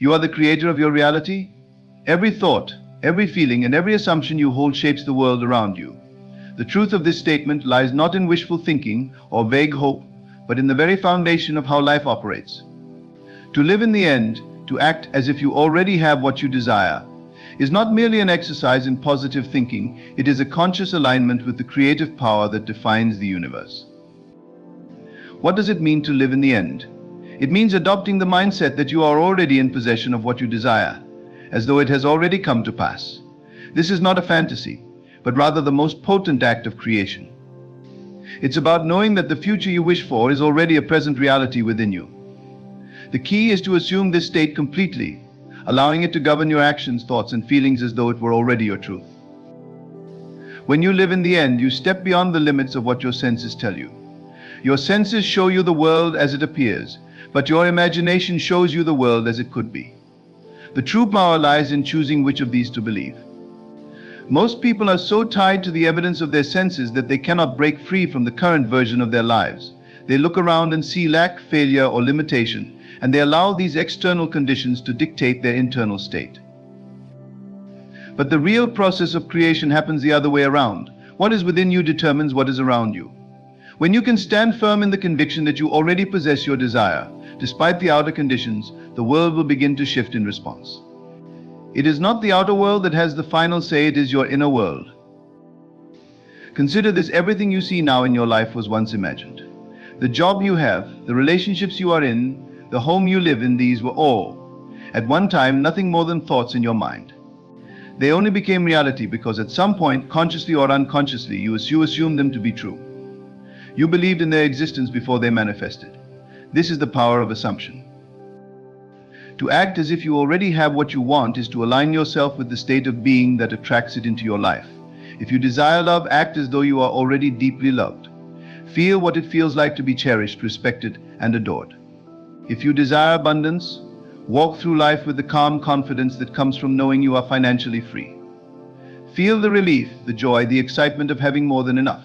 You are the creator of your reality. Every thought, every feeling, and every assumption you hold shapes the world around you. The truth of this statement lies not in wishful thinking or vague hope, but in the very foundation of how life operates. To live in the end, to act as if you already have what you desire, is not merely an exercise in positive thinking, it is a conscious alignment with the creative power that defines the universe. What does it mean to live in the end? It means adopting the mindset that you are already in possession of what you desire, as though it has already come to pass. This is not a fantasy, but rather the most potent act of creation. It's about knowing that the future you wish for is already a present reality within you. The key is to assume this state completely, allowing it to govern your actions, thoughts, and feelings as though it were already your truth. When you live in the end, you step beyond the limits of what your senses tell you. Your senses show you the world as it appears, but your imagination shows you the world as it could be. The true power lies in choosing which of these to believe. Most people are so tied to the evidence of their senses that they cannot break free from the current version of their lives. They look around and see lack, failure, or limitation, and they allow these external conditions to dictate their internal state. But the real process of creation happens the other way around. What is within you determines what is around you. When you can stand firm in the conviction that you already possess your desire, despite the outer conditions, the world will begin to shift in response. It is not the outer world that has the final say, it is your inner world. Consider this: everything you see now in your life was once imagined. The job you have, the relationships you are in, the home you live in, these were all, at one time, nothing more than thoughts in your mind. They only became reality because at some point, consciously or unconsciously, you assumed them to be true. You believed in their existence before they manifested. This is the power of assumption. To act as if you already have what you want is to align yourself with the state of being that attracts it into your life. If you desire love, act as though you are already deeply loved. Feel what it feels like to be cherished, respected, and adored. If you desire abundance, walk through life with the calm confidence that comes from knowing you are financially free. Feel the relief, the joy, the excitement of having more than enough.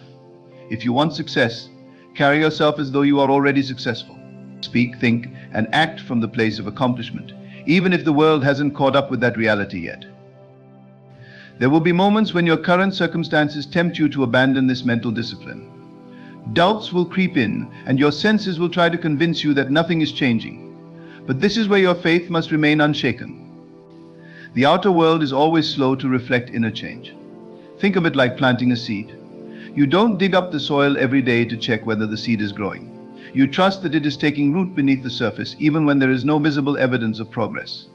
If you want success, carry yourself as though you are already successful. Speak, think, and act from the place of accomplishment, even if the world hasn't caught up with that reality yet. There will be moments when your current circumstances tempt you to abandon this mental discipline. Doubts will creep in, and your senses will try to convince you that nothing is changing. But this is where your faith must remain unshaken. The outer world is always slow to reflect inner change. Think of it like planting a seed. You don't dig up the soil every day to check whether the seed is growing. You trust that it is taking root beneath the surface, even when there is no visible evidence of progress.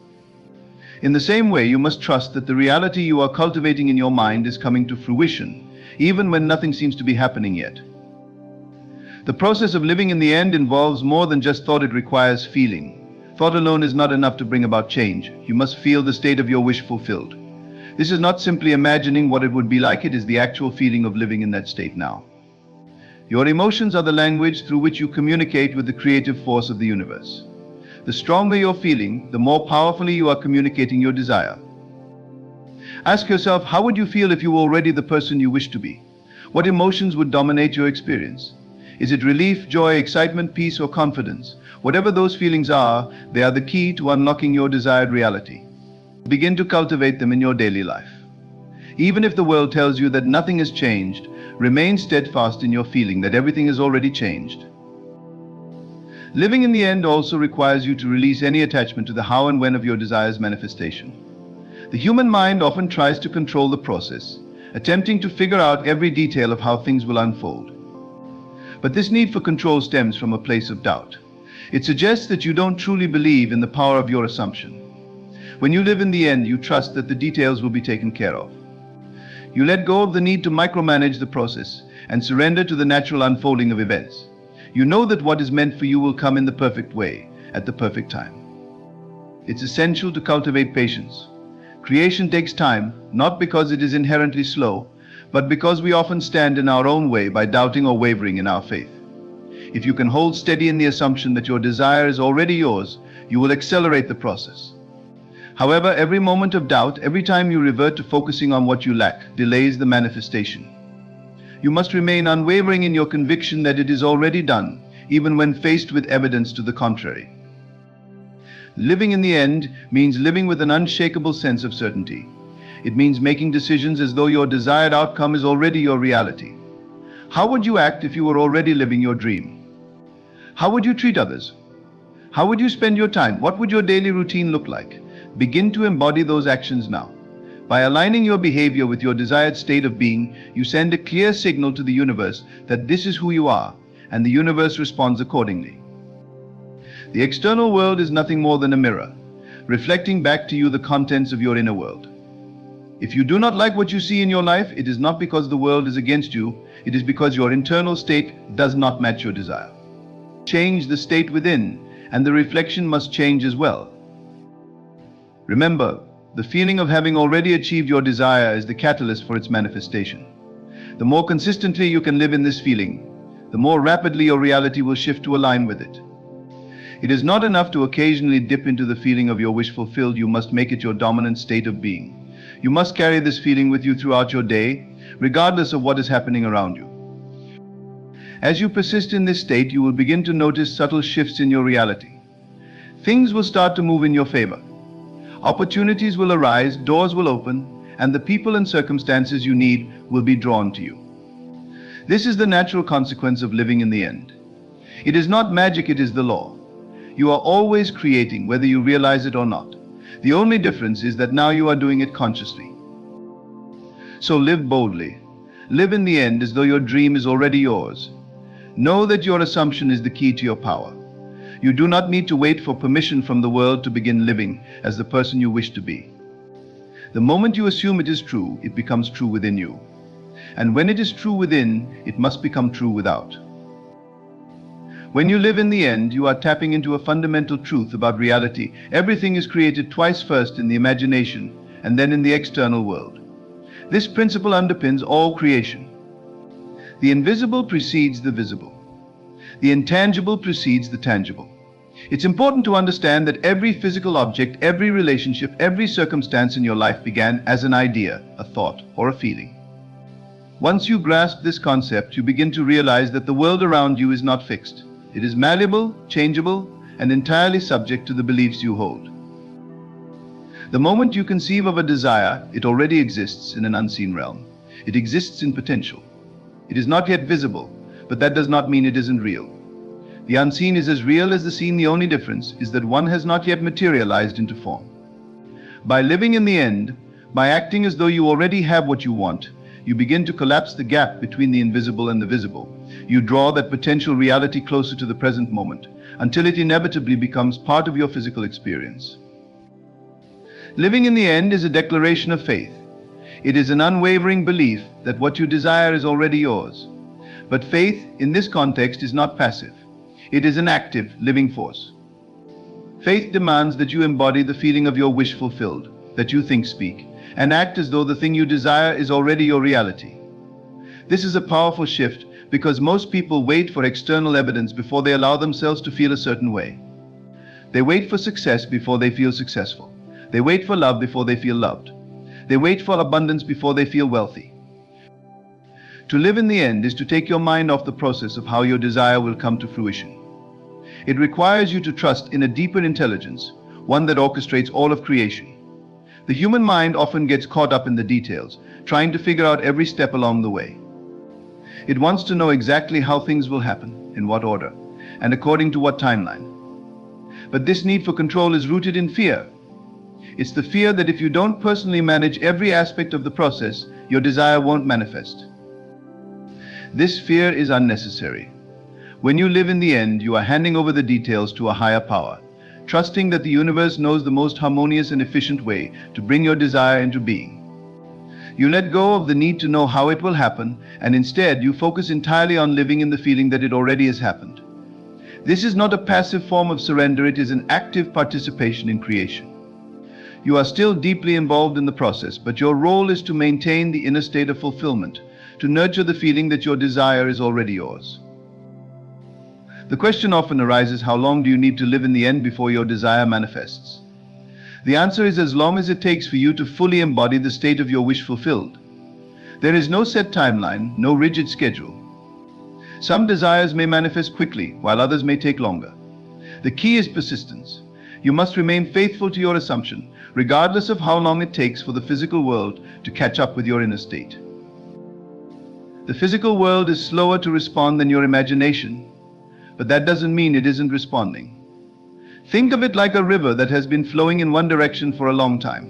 In the same way, you must trust that the reality you are cultivating in your mind is coming to fruition, even when nothing seems to be happening yet. The process of living in the end involves more than just thought. It requires feeling. Thought alone is not enough to bring about change. You must feel the state of your wish fulfilled. This is not simply imagining what it would be like, it is the actual feeling of living in that state now. Your emotions are the language through which you communicate with the creative force of the universe. The stronger your feeling, the more powerfully you are communicating your desire. Ask yourself, how would you feel if you were already the person you wish to be? What emotions would dominate your experience? Is it relief, joy, excitement, peace, or confidence? Whatever those feelings are, they are the key to unlocking your desired reality. Begin to cultivate them in your daily life. Even if the world tells you that nothing has changed, remain steadfast in your feeling that everything has already changed. Living in the end also requires you to release any attachment to the how and when of your desire's manifestation. The human mind often tries to control the process, attempting to figure out every detail of how things will unfold. But this need for control stems from a place of doubt. It suggests that you don't truly believe in the power of your assumption. When you live in the end, you trust that the details will be taken care of. You let go of the need to micromanage the process and surrender to the natural unfolding of events. You know that what is meant for you will come in the perfect way, at the perfect time. It's essential to cultivate patience. Creation takes time, not because it is inherently slow, but because we often stand in our own way by doubting or wavering in our faith. If you can hold steady in the assumption that your desire is already yours, you will accelerate the process. However, every moment of doubt, every time you revert to focusing on what you lack, delays the manifestation. You must remain unwavering in your conviction that it is already done, even when faced with evidence to the contrary. Living in the end means living with an unshakable sense of certainty. It means making decisions as though your desired outcome is already your reality. How would you act if you were already living your dream? How would you treat others? How would you spend your time? What would your daily routine look like? Begin to embody those actions now. By aligning your behavior with your desired state of being, you send a clear signal to the universe that this is who you are, and the universe responds accordingly. The external world is nothing more than a mirror, reflecting back to you the contents of your inner world. If you do not like what you see in your life, it is not because the world is against you, it is because your internal state does not match your desire. Change the state within, and the reflection must change as well. Remember, the feeling of having already achieved your desire is the catalyst for its manifestation. The more consistently you can live in this feeling, the more rapidly your reality will shift to align with it. It is not enough to occasionally dip into the feeling of your wish fulfilled, you must make it your dominant state of being. You must carry this feeling with you throughout your day, regardless of what is happening around you. As you persist in this state, you will begin to notice subtle shifts in your reality. Things will start to move in your favor. Opportunities will arise, doors will open, and the people and circumstances you need will be drawn to you. This is the natural consequence of living in the end. It is not magic, it is the law. You are always creating, whether you realize it or not. The only difference is that now you are doing it consciously. So live boldly. Live in the end as though your dream is already yours. Know that your assumption is the key to your power. You do not need to wait for permission from the world to begin living as the person you wish to be. The moment you assume it is true, it becomes true within you. And when it is true within, it must become true without. When you live in the end, you are tapping into a fundamental truth about reality. Everything is created twice, first in the imagination and then in the external world. This principle underpins all creation. The invisible precedes the visible. The intangible precedes the tangible. It's important to understand that every physical object, every relationship, every circumstance in your life began as an idea, a thought, or a feeling. Once you grasp this concept, you begin to realize that the world around you is not fixed. It is malleable, changeable, and entirely subject to the beliefs you hold. The moment you conceive of a desire, it already exists in an unseen realm. It exists in potential. It is not yet visible, but that does not mean it isn't real. The unseen is as real as the seen. The only difference is that one has not yet materialized into form. By living in the end, by acting as though you already have what you want, you begin to collapse the gap between the invisible and the visible. You draw that potential reality closer to the present moment, until it inevitably becomes part of your physical experience. Living in the end is a declaration of faith. It is an unwavering belief that what you desire is already yours. But faith, in this context, is not passive. It is an active, living force. Faith demands that you embody the feeling of your wish fulfilled, that you think, speak, and act as though the thing you desire is already your reality. This is a powerful shift because most people wait for external evidence before they allow themselves to feel a certain way. They wait for success before they feel successful. They wait for love before they feel loved. They wait for abundance before they feel wealthy. To live in the end is to take your mind off the process of how your desire will come to fruition. It requires you to trust in a deeper intelligence, one that orchestrates all of creation. The human mind often gets caught up in the details, trying to figure out every step along the way. It wants to know exactly how things will happen, in what order, and according to what timeline. But this need for control is rooted in fear. It's the fear that if you don't personally manage every aspect of the process, your desire won't manifest. This fear is unnecessary. When you live in the end, you are handing over the details to a higher power, trusting that the universe knows the most harmonious and efficient way to bring your desire into being. You let go of the need to know how it will happen, and instead you focus entirely on living in the feeling that it already has happened. This is not a passive form of surrender, it is an active participation in creation. You are still deeply involved in the process, but your role is to maintain the inner state of fulfillment, to nurture the feeling that your desire is already yours. The question often arises, how long do you need to live in the end before your desire manifests? The answer is as long as it takes for you to fully embody the state of your wish fulfilled. There is no set timeline, no rigid schedule. Some desires may manifest quickly, while others may take longer. The key is persistence. You must remain faithful to your assumption, regardless of how long it takes for the physical world to catch up with your inner state. The physical world is slower to respond than your imagination, but that doesn't mean it isn't responding. Think of it like a river that has been flowing in one direction for a long time.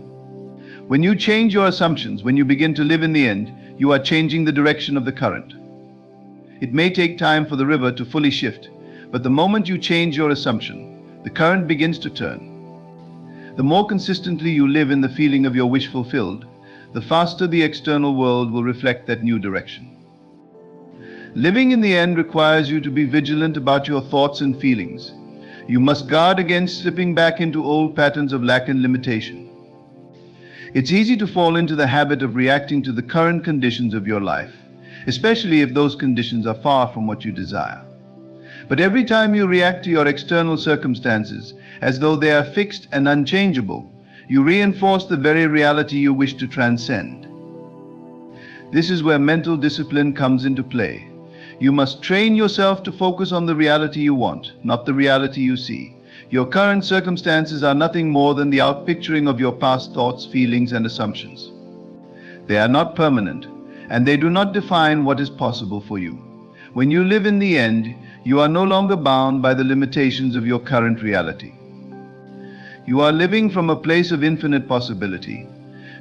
When you change your assumptions, when you begin to live in the end, you are changing the direction of the current. It may take time for the river to fully shift, but the moment you change your assumption, the current begins to turn. The more consistently you live in the feeling of your wish fulfilled, the faster the external world will reflect that new direction. Living in the end requires you to be vigilant about your thoughts and feelings. You must guard against slipping back into old patterns of lack and limitation. It's easy to fall into the habit of reacting to the current conditions of your life, especially if those conditions are far from what you desire. But every time you react to your external circumstances as though they are fixed and unchangeable, you reinforce the very reality you wish to transcend. This is where mental discipline comes into play. You must train yourself to focus on the reality you want, not the reality you see. Your current circumstances are nothing more than the outpicturing of your past thoughts, feelings, and assumptions. They are not permanent, and they do not define what is possible for you. When you live in the end, you are no longer bound by the limitations of your current reality. You are living from a place of infinite possibility,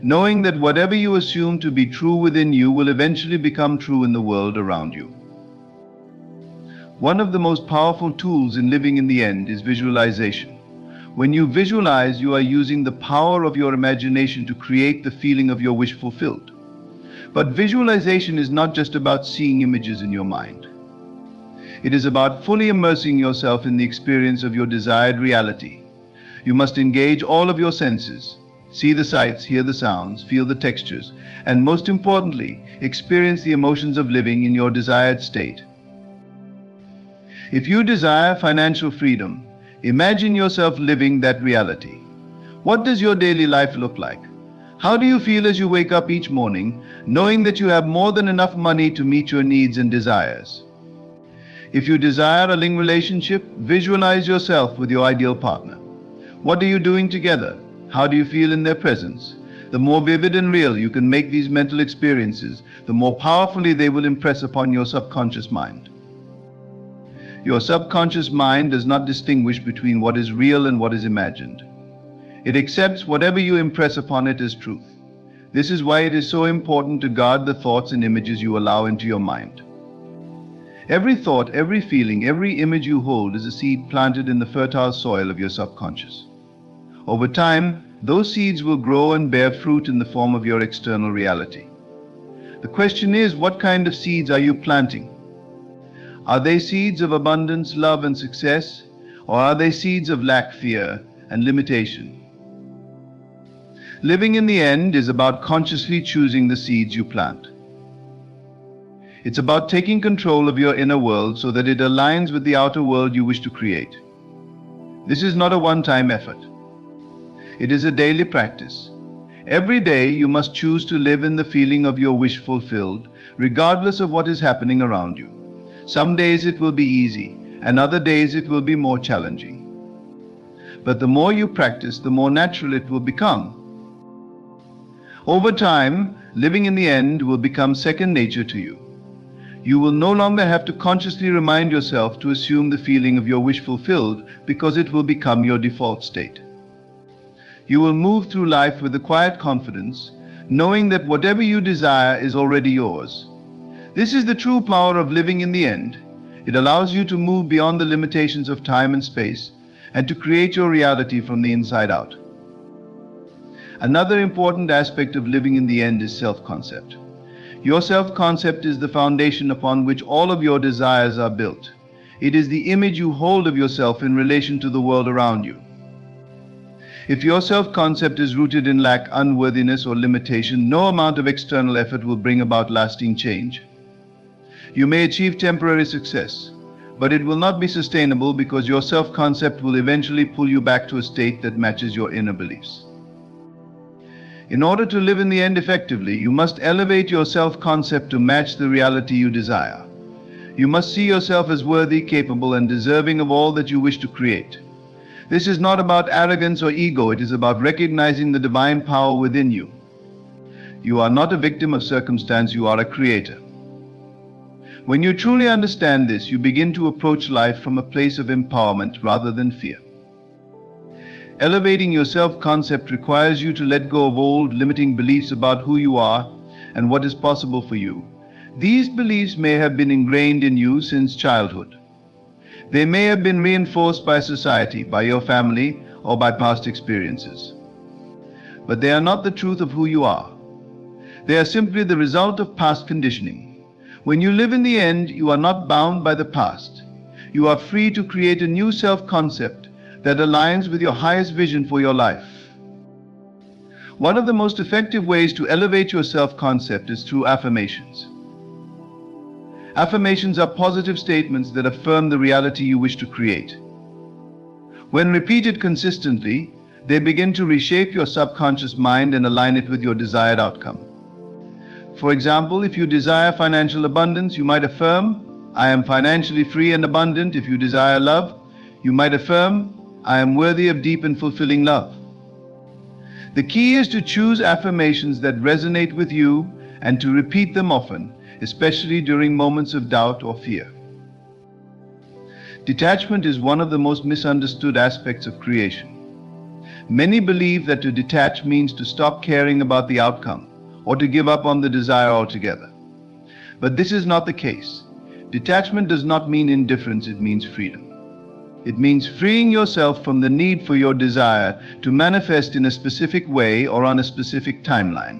knowing that whatever you assume to be true within you will eventually become true in the world around you. One of the most powerful tools in living in the end is visualization. When you visualize, you are using the power of your imagination to create the feeling of your wish fulfilled. But visualization is not just about seeing images in your mind. It is about fully immersing yourself in the experience of your desired reality. You must engage all of your senses, see the sights, hear the sounds, feel the textures, and most importantly, experience the emotions of living in your desired state. If you desire financial freedom, imagine yourself living that reality. What does your daily life look like? How do you feel as you wake up each morning, knowing that you have more than enough money to meet your needs and desires? If you desire a living relationship, visualize yourself with your ideal partner. What are you doing together? How do you feel in their presence? The more vivid and real you can make these mental experiences, the more powerfully they will impress upon your subconscious mind. Your subconscious mind does not distinguish between what is real and what is imagined. It accepts whatever you impress upon it as truth. This is why it is so important to guard the thoughts and images you allow into your mind. Every thought, every feeling, every image you hold is a seed planted in the fertile soil of your subconscious. Over time, those seeds will grow and bear fruit in the form of your external reality. The question is, what kind of seeds are you planting? Are they seeds of abundance, love, and success, or are they seeds of lack, fear, and limitation? Living in the end is about consciously choosing the seeds you plant. It's about taking control of your inner world so that it aligns with the outer world you wish to create. This is not a one-time effort. It is a daily practice. Every day you must choose to live in the feeling of your wish fulfilled, regardless of what is happening around you. Some days it will be easy, and other days it will be more challenging. But the more you practice, the more natural it will become. Over time, living in the end will become second nature to you. You will no longer have to consciously remind yourself to assume the feeling of your wish fulfilled, because it will become your default state. You will move through life with a quiet confidence, knowing that whatever you desire is already yours. This is the true power of living in the end. It allows you to move beyond the limitations of time and space and to create your reality from the inside out. Another important aspect of living in the end is self-concept. Your self-concept is the foundation upon which all of your desires are built. It is the image you hold of yourself in relation to the world around you. If your self-concept is rooted in lack, unworthiness, or limitation, no amount of external effort will bring about lasting change. You may achieve temporary success, but it will not be sustainable because your self-concept will eventually pull you back to a state that matches your inner beliefs. In order to live in the end effectively, you must elevate your self-concept to match the reality you desire. You must see yourself as worthy, capable, and deserving of all that you wish to create. This is not about arrogance or ego, it is about recognizing the divine power within you. You are not a victim of circumstance, you are a creator. When you truly understand this, you begin to approach life from a place of empowerment rather than fear. Elevating your self-concept requires you to let go of old, limiting beliefs about who you are and what is possible for you. These beliefs may have been ingrained in you since childhood. They may have been reinforced by society, by your family, or by past experiences. But they are not the truth of who you are. They are simply the result of past conditioning. When you live in the end, you are not bound by the past. You are free to create a new self-concept that aligns with your highest vision for your life. One of the most effective ways to elevate your self-concept is through affirmations. Affirmations are positive statements that affirm the reality you wish to create. When repeated consistently, they begin to reshape your subconscious mind and align it with your desired outcome. For example, if you desire financial abundance, you might affirm, "I am financially free and abundant." If you desire love, you might affirm, "I am worthy of deep and fulfilling love." The key is to choose affirmations that resonate with you and to repeat them often, especially during moments of doubt or fear. Detachment is one of the most misunderstood aspects of creation. Many believe that to detach means to stop caring about the outcome or to give up on the desire altogether. But this is not the case. Detachment does not mean indifference, it means freedom. It means freeing yourself from the need for your desire to manifest in a specific way or on a specific timeline.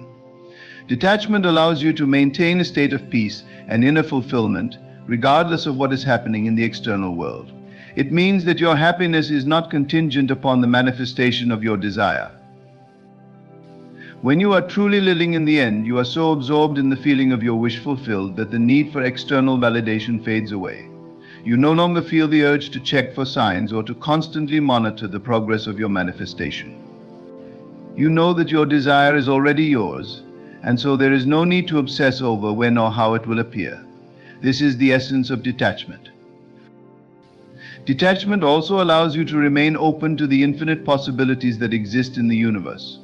Detachment allows you to maintain a state of peace and inner fulfillment, regardless of what is happening in the external world. It means that your happiness is not contingent upon the manifestation of your desire. When you are truly living in the end, you are so absorbed in the feeling of your wish fulfilled that the need for external validation fades away. You no longer feel the urge to check for signs or to constantly monitor the progress of your manifestation. You know that your desire is already yours, and so there is no need to obsess over when or how it will appear. This is the essence of detachment. Detachment also allows you to remain open to the infinite possibilities that exist in the universe.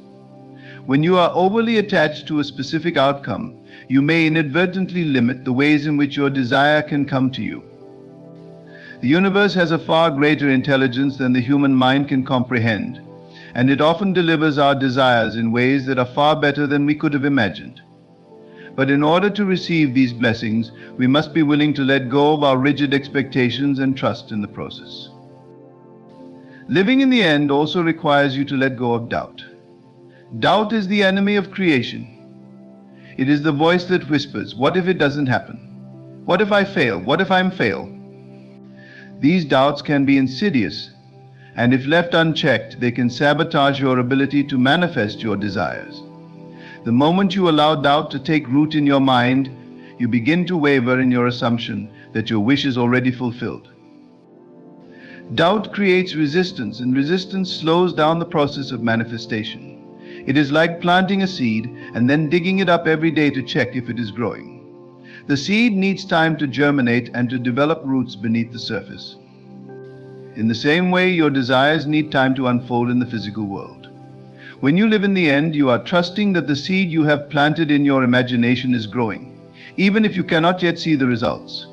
When you are overly attached to a specific outcome, you may inadvertently limit the ways in which your desire can come to you. The universe has a far greater intelligence than the human mind can comprehend, and it often delivers our desires in ways that are far better than we could have imagined. But in order to receive these blessings, we must be willing to let go of our rigid expectations and trust in the process. Living in the end also requires you to let go of doubt. Doubt is the enemy of creation. It is the voice that whispers, "What if it doesn't happen? What if I fail? What if I'm fail?" These doubts can be insidious, and if left unchecked, they can sabotage your ability to manifest your desires. The moment you allow doubt to take root in your mind, you begin to waver in your assumption that your wish is already fulfilled. Doubt creates resistance, and resistance slows down the process of manifestation. It is like planting a seed and then digging it up every day to check if it is growing. The seed needs time to germinate and to develop roots beneath the surface. In the same way, your desires need time to unfold in the physical world. When you live in the end, you are trusting that the seed you have planted in your imagination is growing, even if you cannot yet see the results.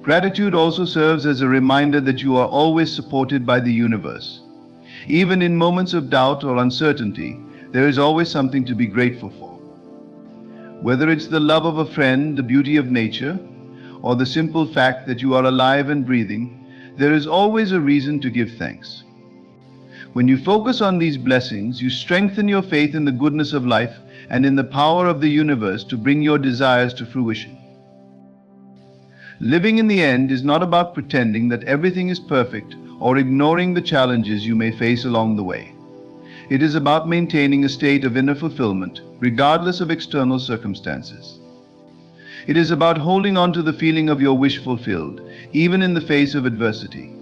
Gratitude also serves as a reminder that you are always supported by the universe. Even in moments of doubt or uncertainty, there is always something to be grateful for. Whether it's the love of a friend, the beauty of nature, or the simple fact that you are alive and breathing, there is always a reason to give thanks. When you focus on these blessings, you strengthen your faith in the goodness of life and in the power of the universe to bring your desires to fruition. Living in the end is not about pretending that everything is perfect or ignoring the challenges you may face along the way. It is about maintaining a state of inner fulfillment, regardless of external circumstances. It is about holding on to the feeling of your wish fulfilled, even in the face of adversity.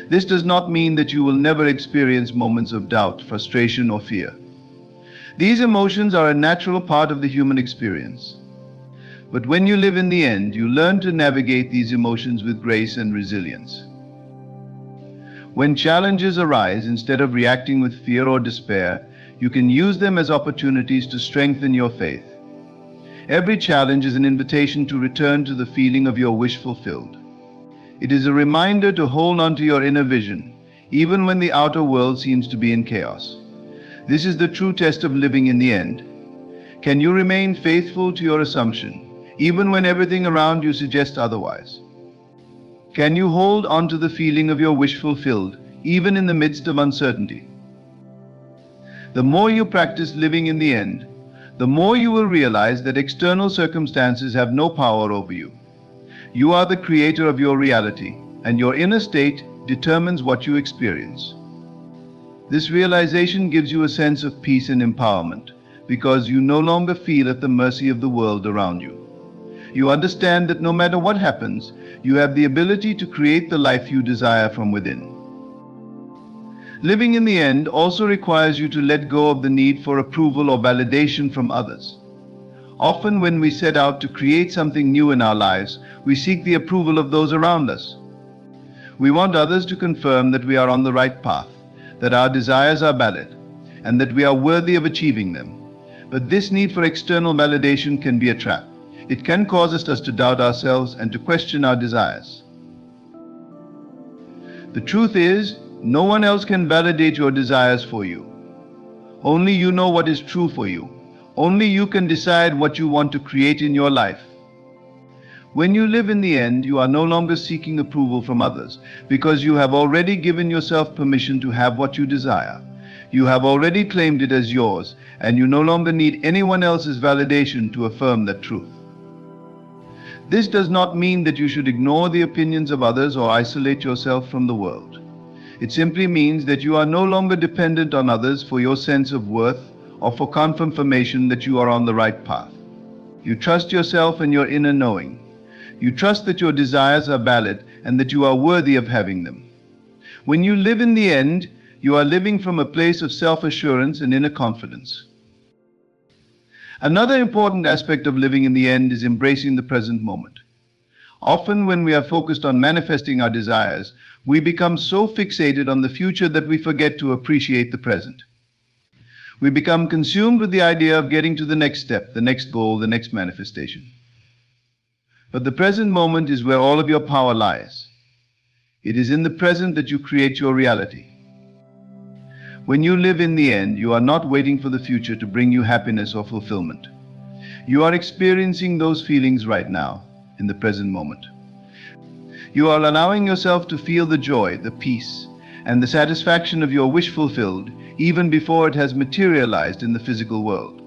This does not mean that you will never experience moments of doubt, frustration, or fear. These emotions are a natural part of the human experience. But when you live in the end, you learn to navigate these emotions with grace and resilience. When challenges arise, instead of reacting with fear or despair, you can use them as opportunities to strengthen your faith. Every challenge is an invitation to return to the feeling of your wish fulfilled. It is a reminder to hold on to your inner vision, even when the outer world seems to be in chaos. This is the true test of living in the end. Can you remain faithful to your assumption, even when everything around you suggests otherwise? Can you hold on to the feeling of your wish fulfilled, even in the midst of uncertainty? The more you practice living in the end, the more you will realize that external circumstances have no power over you. You are the creator of your reality, and your inner state determines what you experience. This realization gives you a sense of peace and empowerment, because you no longer feel at the mercy of the world around you. You understand that no matter what happens, you have the ability to create the life you desire from within. Living in the end also requires you to let go of the need for approval or validation from others. Often when we set out to create something new in our lives, we seek the approval of those around us. We want others to confirm that we are on the right path, that our desires are valid, and that we are worthy of achieving them. But this need for external validation can be a trap. It can cause us to doubt ourselves and to question our desires. The truth is, no one else can validate your desires for you. Only you know what is true for you. Only you can decide what you want to create in your life. When you live in the end, you are no longer seeking approval from others, because you have already given yourself permission to have what you desire. You have already claimed it as yours, and you no longer need anyone else's validation to affirm that truth. This does not mean that you should ignore the opinions of others or isolate yourself from the world. It simply means that you are no longer dependent on others for your sense of worth or for confirmation that you are on the right path. You trust yourself and your inner knowing. You trust that your desires are valid and that you are worthy of having them. When you live in the end, you are living from a place of self-assurance and inner confidence. Another important aspect of living in the end is embracing the present moment. Often when we are focused on manifesting our desires, we become so fixated on the future that we forget to appreciate the present. We become consumed with the idea of getting to the next step, the next goal, the next manifestation. But the present moment is where all of your power lies. It is in the present that you create your reality. When you live in the end, you are not waiting for the future to bring you happiness or fulfillment. You are experiencing those feelings right now, in the present moment. You are allowing yourself to feel the joy, the peace, and the satisfaction of your wish fulfilled, even before it has materialized in the physical world.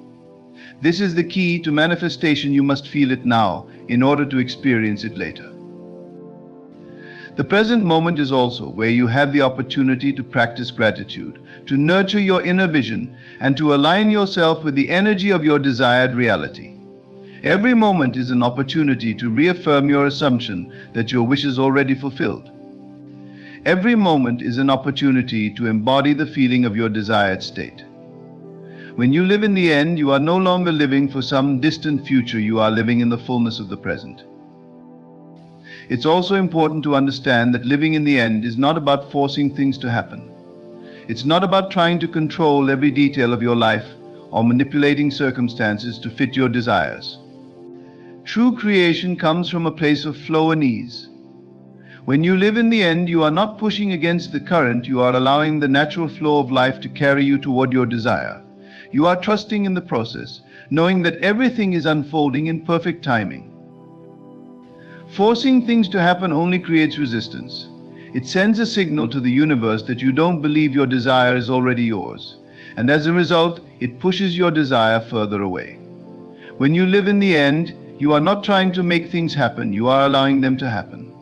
This is the key to manifestation. You must feel it now in order to experience it later. The present moment is also where you have the opportunity to practice gratitude, to nurture your inner vision, and to align yourself with the energy of your desired reality. Every moment is an opportunity to reaffirm your assumption that your wish is already fulfilled. Every moment is an opportunity to embody the feeling of your desired state. When you live in the end, you are no longer living for some distant future. You are living in the fullness of the present. It's also important to understand that living in the end is not about forcing things to happen. It's not about trying to control every detail of your life or manipulating circumstances to fit your desires. True creation comes from a place of flow and ease. When you live in the end, you are not pushing against the current. You are allowing the natural flow of life to carry you toward your desire. You are trusting in the process, knowing that everything is unfolding in perfect timing. Forcing things to happen only creates resistance. It sends a signal to the universe that you don't believe your desire is already yours, and as a result, it pushes your desire further away. When you live in the end, you are not trying to make things happen. You are allowing them to happen.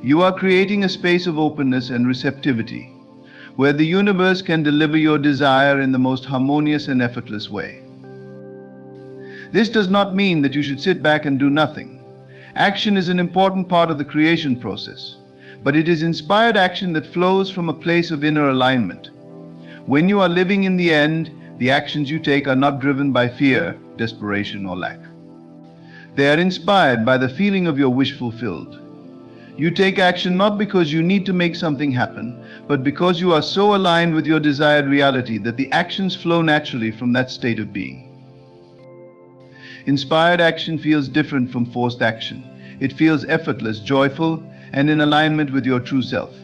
You are creating a space of openness and receptivity, where the universe can deliver your desire in the most harmonious and effortless way. This does not mean that you should sit back and do nothing. Action is an important part of the creation process, but it is inspired action that flows from a place of inner alignment. When you are living in the end, the actions you take are not driven by fear, desperation, or lack. They are inspired by the feeling of your wish fulfilled. You take action not because you need to make something happen, but because you are so aligned with your desired reality that the actions flow naturally from that state of being. Inspired action feels different from forced action. It feels effortless, joyful, and in alignment with your true self.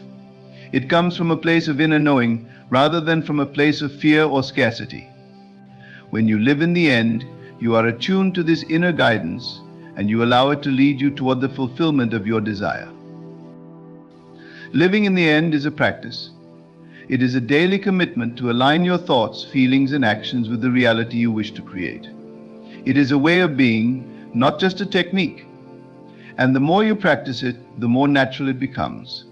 It comes from a place of inner knowing rather than from a place of fear or scarcity. When you live in the end, you are attuned to this inner guidance and you allow it to lead you toward the fulfillment of your desire. Living in the end is a practice. It is a daily commitment to align your thoughts, feelings, and actions with the reality you wish to create. It is a way of being, not just a technique. And the more you practice it, the more natural it becomes.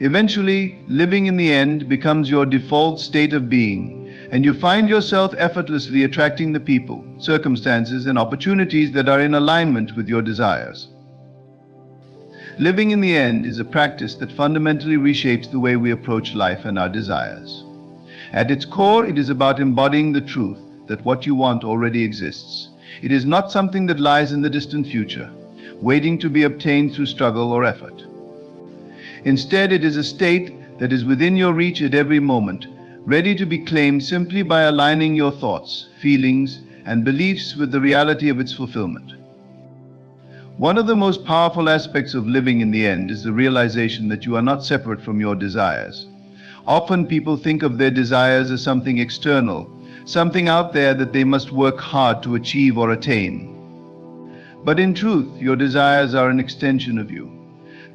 Eventually, living in the end becomes your default state of being, and you find yourself effortlessly attracting the people, circumstances, and opportunities that are in alignment with your desires. Living in the end is a practice that fundamentally reshapes the way we approach life and our desires. At its core, it is about embodying the truth that what you want already exists. It is not something that lies in the distant future, waiting to be obtained through struggle or effort. Instead, it is a state that is within your reach at every moment, ready to be claimed simply by aligning your thoughts, feelings, and beliefs with the reality of its fulfillment. One of the most powerful aspects of living in the end is the realization that you are not separate from your desires. Often people think of their desires as something external, something out there that they must work hard to achieve or attain. But in truth, your desires are an extension of you.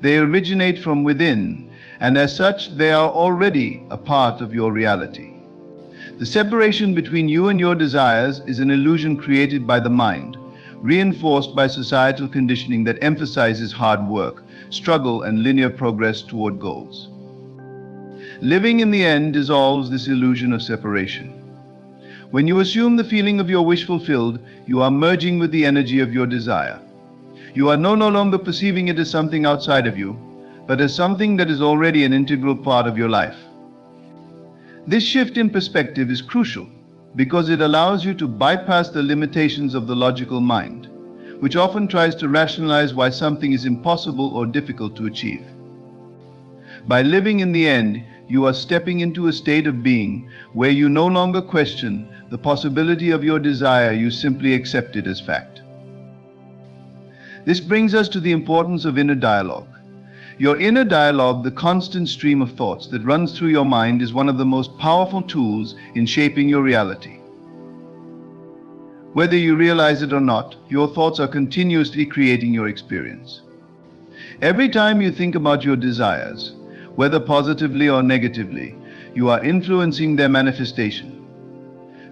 They originate from within, and as such, they are already a part of your reality. The separation between you and your desires is an illusion created by the mind, reinforced by societal conditioning that emphasizes hard work, struggle, and linear progress toward goals. Living in the end dissolves this illusion of separation. When you assume the feeling of your wish fulfilled, you are merging with the energy of your desire. You are no longer perceiving it as something outside of you, but as something that is already an integral part of your life. This shift in perspective is crucial because it allows you to bypass the limitations of the logical mind, which often tries to rationalize why something is impossible or difficult to achieve. By living in the end, you are stepping into a state of being where you no longer question the possibility of your desire, you simply accept it as fact. This brings us to the importance of inner dialogue. Your inner dialogue, the constant stream of thoughts that runs through your mind, is one of the most powerful tools in shaping your reality. Whether you realize it or not, your thoughts are continuously creating your experience. Every time you think about your desires, whether positively or negatively, you are influencing their manifestation.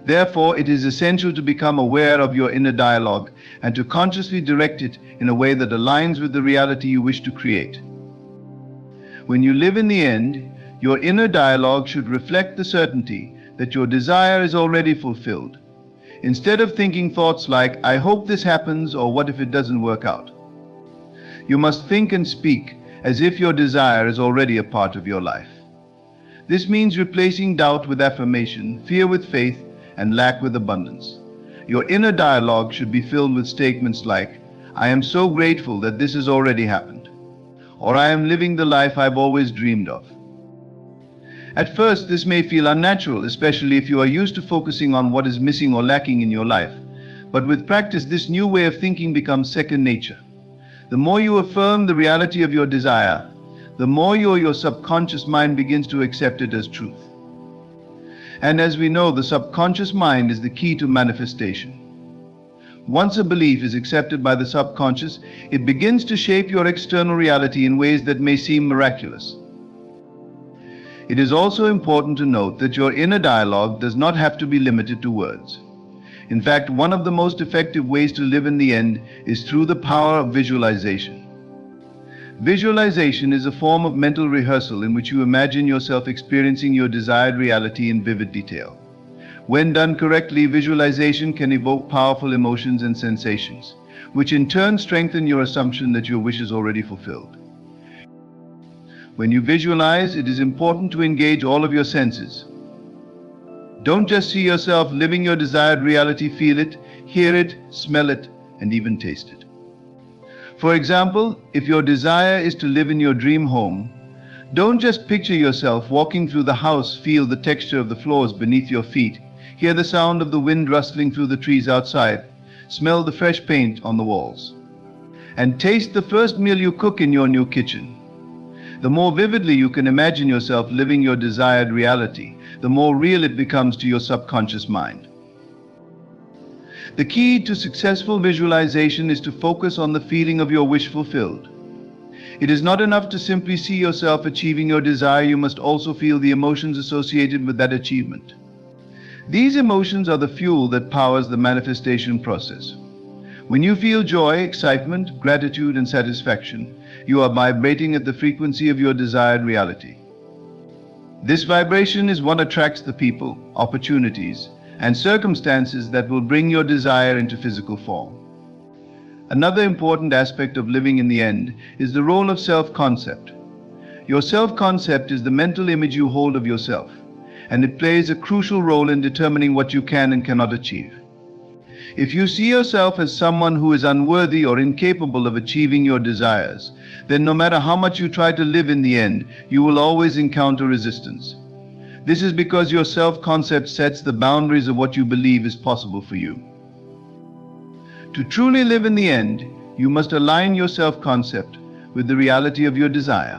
Therefore, it is essential to become aware of your inner dialogue and to consciously direct it in a way that aligns with the reality you wish to create. When you live in the end, your inner dialogue should reflect the certainty that your desire is already fulfilled. Instead of thinking thoughts like, I hope this happens, or what if it doesn't work out? You must think and speak as if your desire is already a part of your life. This means replacing doubt with affirmation, fear with faith, and lack with abundance. Your inner dialogue should be filled with statements like, I am so grateful that this has already happened, or I am living the life I've always dreamed of. At first, this may feel unnatural, especially if you are used to focusing on what is missing or lacking in your life. But with practice, this new way of thinking becomes second nature. The more you affirm the reality of your desire, the more your subconscious mind begins to accept it as truth. And as we know, the subconscious mind is the key to manifestation. Once a belief is accepted by the subconscious, it begins to shape your external reality in ways that may seem miraculous. It is also important to note that your inner dialogue does not have to be limited to words. In fact, one of the most effective ways to live in the end is through the power of visualization. Visualization is a form of mental rehearsal in which you imagine yourself experiencing your desired reality in vivid detail. When done correctly, visualization can evoke powerful emotions and sensations, which in turn strengthen your assumption that your wish is already fulfilled. When you visualize, it is important to engage all of your senses. Don't just see yourself living your desired reality, feel it, hear it, smell it, and even taste it. For example, if your desire is to live in your dream home, don't just picture yourself walking through the house, feel the texture of the floors beneath your feet, hear the sound of the wind rustling through the trees outside, smell the fresh paint on the walls, and taste the first meal you cook in your new kitchen. The more vividly you can imagine yourself living your desired reality, the more real it becomes to your subconscious mind. The key to successful visualization is to focus on the feeling of your wish fulfilled. It is not enough to simply see yourself achieving your desire, you must also feel the emotions associated with that achievement. These emotions are the fuel that powers the manifestation process. When you feel joy, excitement, gratitude, and satisfaction, you are vibrating at the frequency of your desired reality. This vibration is what attracts the people, opportunities, and circumstances that will bring your desire into physical form. Another important aspect of living in the end is the role of self-concept. Your self-concept is the mental image you hold of yourself, and it plays a crucial role in determining what you can and cannot achieve. If you see yourself as someone who is unworthy or incapable of achieving your desires, then no matter how much you try to live in the end, you will always encounter resistance. This is because your self-concept sets the boundaries of what you believe is possible for you. To truly live in the end, you must align your self-concept with the reality of your desire.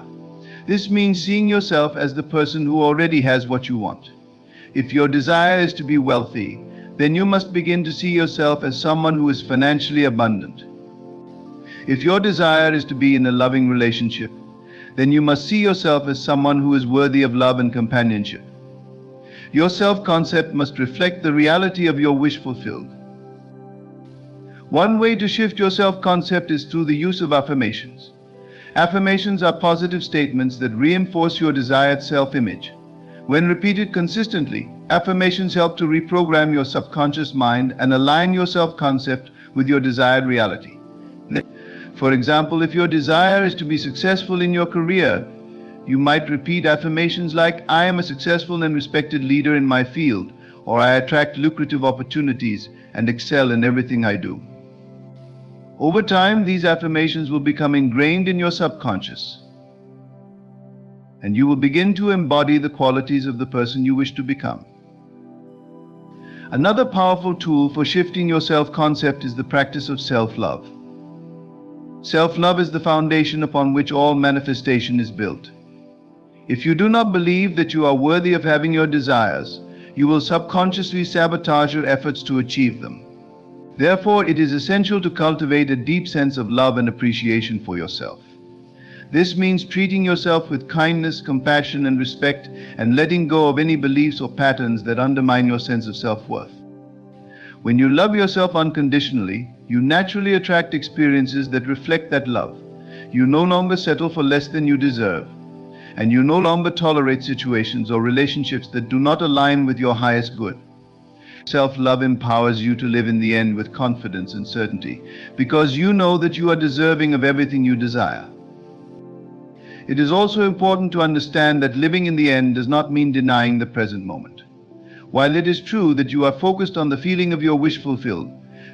This means seeing yourself as the person who already has what you want. If your desire is to be wealthy, then you must begin to see yourself as someone who is financially abundant. If your desire is to be in a loving relationship, then you must see yourself as someone who is worthy of love and companionship. Your self-concept must reflect the reality of your wish fulfilled. One way to shift your self-concept is through the use of affirmations. Affirmations are positive statements that reinforce your desired self-image. When repeated consistently, affirmations help to reprogram your subconscious mind and align your self-concept with your desired reality. For example, if your desire is to be successful in your career, you might repeat affirmations like, "I am a successful and respected leader in my field," or "I attract lucrative opportunities and excel in everything I do." Over time, these affirmations will become ingrained in your subconscious, and you will begin to embody the qualities of the person you wish to become. Another powerful tool for shifting your self-concept is the practice of self-love. Self-love is the foundation upon which all manifestation is built. If you do not believe that you are worthy of having your desires, you will subconsciously sabotage your efforts to achieve them. Therefore, it is essential to cultivate a deep sense of love and appreciation for yourself. This means treating yourself with kindness, compassion, and respect, and letting go of any beliefs or patterns that undermine your sense of self-worth. When you love yourself unconditionally, you naturally attract experiences that reflect that love. You no longer settle for less than you deserve, and you no longer tolerate situations or relationships that do not align with your highest good. Self-love empowers you to live in the end with confidence and certainty, because you know that you are deserving of everything you desire. It is also important to understand that living in the end does not mean denying the present moment. While it is true that you are focused on the feeling of your wish fulfilled,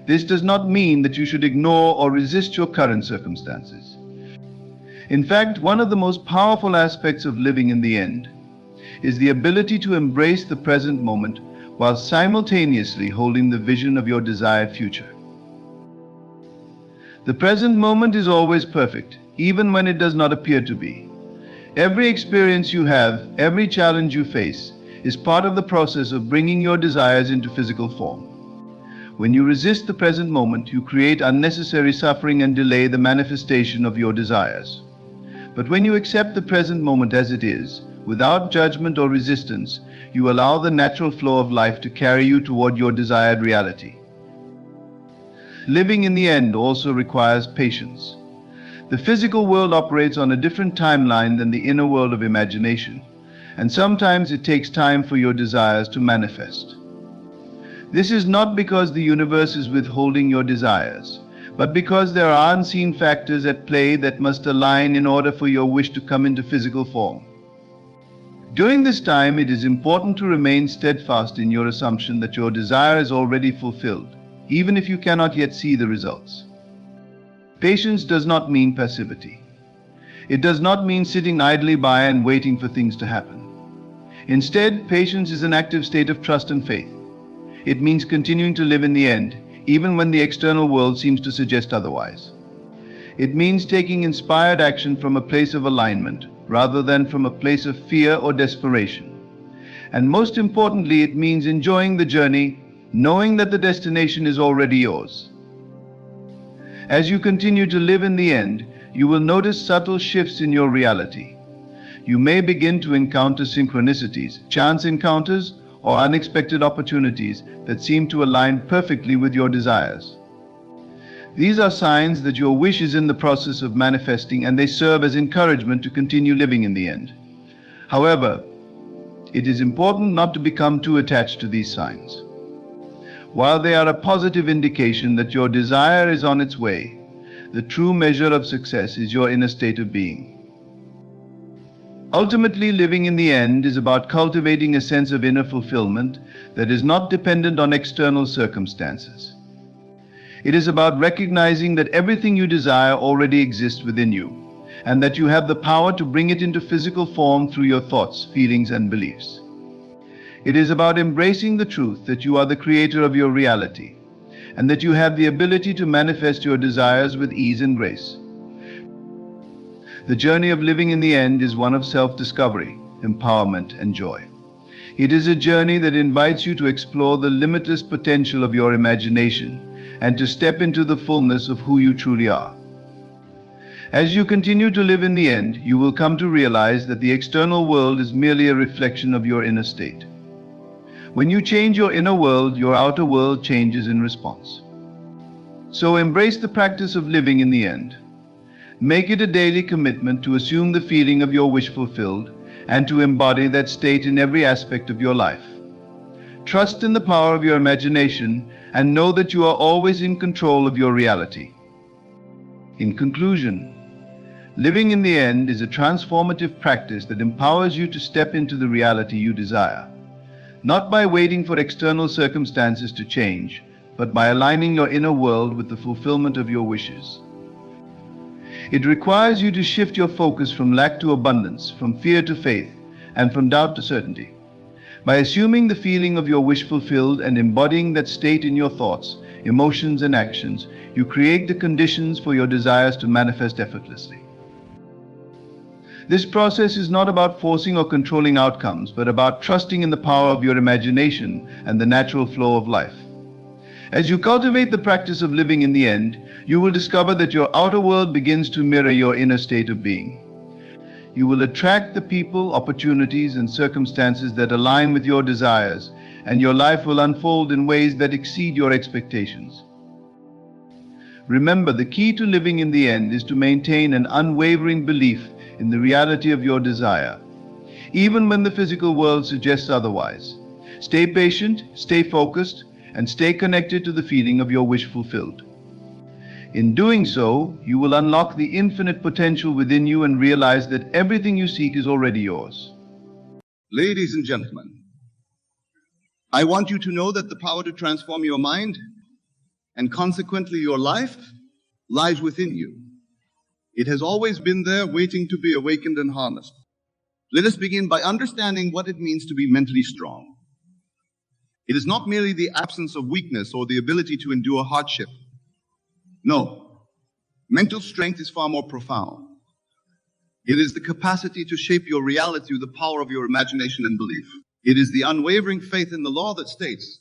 this does not mean that you should ignore or resist your current circumstances. In fact, one of the most powerful aspects of living in the end is the ability to embrace the present moment while simultaneously holding the vision of your desired future. The present moment is always perfect, even when it does not appear to be. Every experience you have, every challenge you face, is part of the process of bringing your desires into physical form. When you resist the present moment, you create unnecessary suffering and delay the manifestation of your desires. But when you accept the present moment as it is, without judgment or resistance, you allow the natural flow of life to carry you toward your desired reality. Living in the end also requires patience. The physical world operates on a different timeline than the inner world of imagination, and sometimes it takes time for your desires to manifest. This is not because the universe is withholding your desires, but because there are unseen factors at play that must align in order for your wish to come into physical form. During this time, it is important to remain steadfast in your assumption that your desire is already fulfilled, even if you cannot yet see the results. Patience does not mean passivity. It does not mean sitting idly by and waiting for things to happen. Instead, patience is an active state of trust and faith. It means continuing to live in the end, even when the external world seems to suggest otherwise. It means taking inspired action from a place of alignment, rather than from a place of fear or desperation. And most importantly, it means enjoying the journey, knowing that the destination is already yours. As you continue to live in the end, you will notice subtle shifts in your reality. You may begin to encounter synchronicities, chance encounters, or unexpected opportunities that seem to align perfectly with your desires. These are signs that your wish is in the process of manifesting, and they serve as encouragement to continue living in the end. However, it is important not to become too attached to these signs. While they are a positive indication that your desire is on its way, the true measure of success is your inner state of being. Ultimately, living in the end is about cultivating a sense of inner fulfillment that is not dependent on external circumstances. It is about recognizing that everything you desire already exists within you, and that you have the power to bring it into physical form through your thoughts, feelings, and beliefs. It is about embracing the truth that you are the creator of your reality, and that you have the ability to manifest your desires with ease and grace. The journey of living in the end is one of self-discovery, empowerment, and joy. It is a journey that invites you to explore the limitless potential of your imagination and to step into the fullness of who you truly are. As you continue to live in the end, you will come to realize that the external world is merely a reflection of your inner state. When you change your inner world, your outer world changes in response. So embrace the practice of living in the end. Make it a daily commitment to assume the feeling of your wish fulfilled and to embody that state in every aspect of your life. Trust in the power of your imagination and know that you are always in control of your reality. In conclusion, living in the end is a transformative practice that empowers you to step into the reality you desire, not by waiting for external circumstances to change, but by aligning your inner world with the fulfillment of your wishes. It requires you to shift your focus from lack to abundance, from fear to faith, and from doubt to certainty. By assuming the feeling of your wish fulfilled and embodying that state in your thoughts, emotions, and actions, you create the conditions for your desires to manifest effortlessly. This process is not about forcing or controlling outcomes, but about trusting in the power of your imagination and the natural flow of life. As you cultivate the practice of living in the end, you will discover that your outer world begins to mirror your inner state of being. You will attract the people, opportunities, and circumstances that align with your desires, and your life will unfold in ways that exceed your expectations. Remember, the key to living in the end is to maintain an unwavering belief in the reality of your desire, even when the physical world suggests otherwise. Stay patient, stay focused, and stay connected to the feeling of your wish fulfilled. In doing so, you will unlock the infinite potential within you and realize that everything you seek is already yours. Ladies and gentlemen, I want you to know that the power to transform your mind and consequently your life lies within you. It has always been there, waiting to be awakened and harnessed. Let us begin by understanding what it means to be mentally strong. It is not merely the absence of weakness or the ability to endure hardship. No, mental strength is far more profound. It is the capacity to shape your reality through the power of your imagination and belief. It is the unwavering faith in the law that states,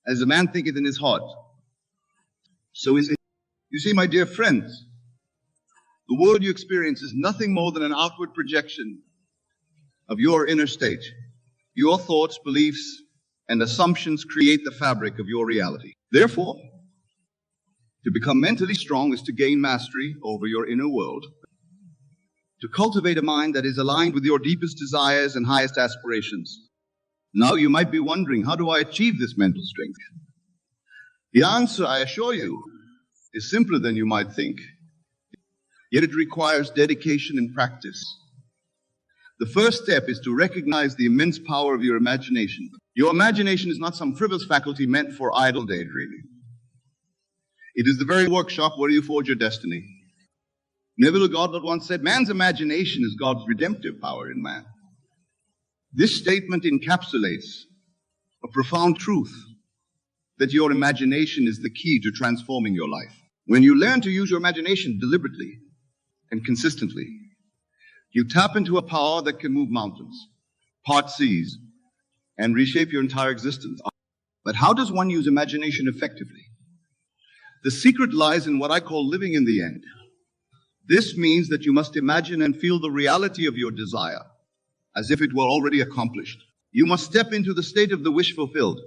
as a man thinketh in his heart, so is it. You see, my dear friends, the world you experience is nothing more than an outward projection of your inner state. Your thoughts, beliefs, and assumptions create the fabric of your reality. Therefore, to become mentally strong is to gain mastery over your inner world, to cultivate a mind that is aligned with your deepest desires and highest aspirations. Now you might be wondering, how do I achieve this mental strength? The answer, I assure you, is simpler than you might think. Yet it requires dedication and practice. The first step is to recognize the immense power of your imagination. Your imagination is not some frivolous faculty meant for idle daydreaming. It is the very workshop where you forge your destiny. Neville Goddard once said, man's imagination is God's redemptive power in man. This statement encapsulates a profound truth that your imagination is the key to transforming your life. When you learn to use your imagination deliberately and consistently, you tap into a power that can move mountains, part seas, and reshape your entire existence. But how does one use imagination effectively? The secret lies in what I call living in the end. This means that you must imagine and feel the reality of your desire as if it were already accomplished. You must step into the state of the wish fulfilled,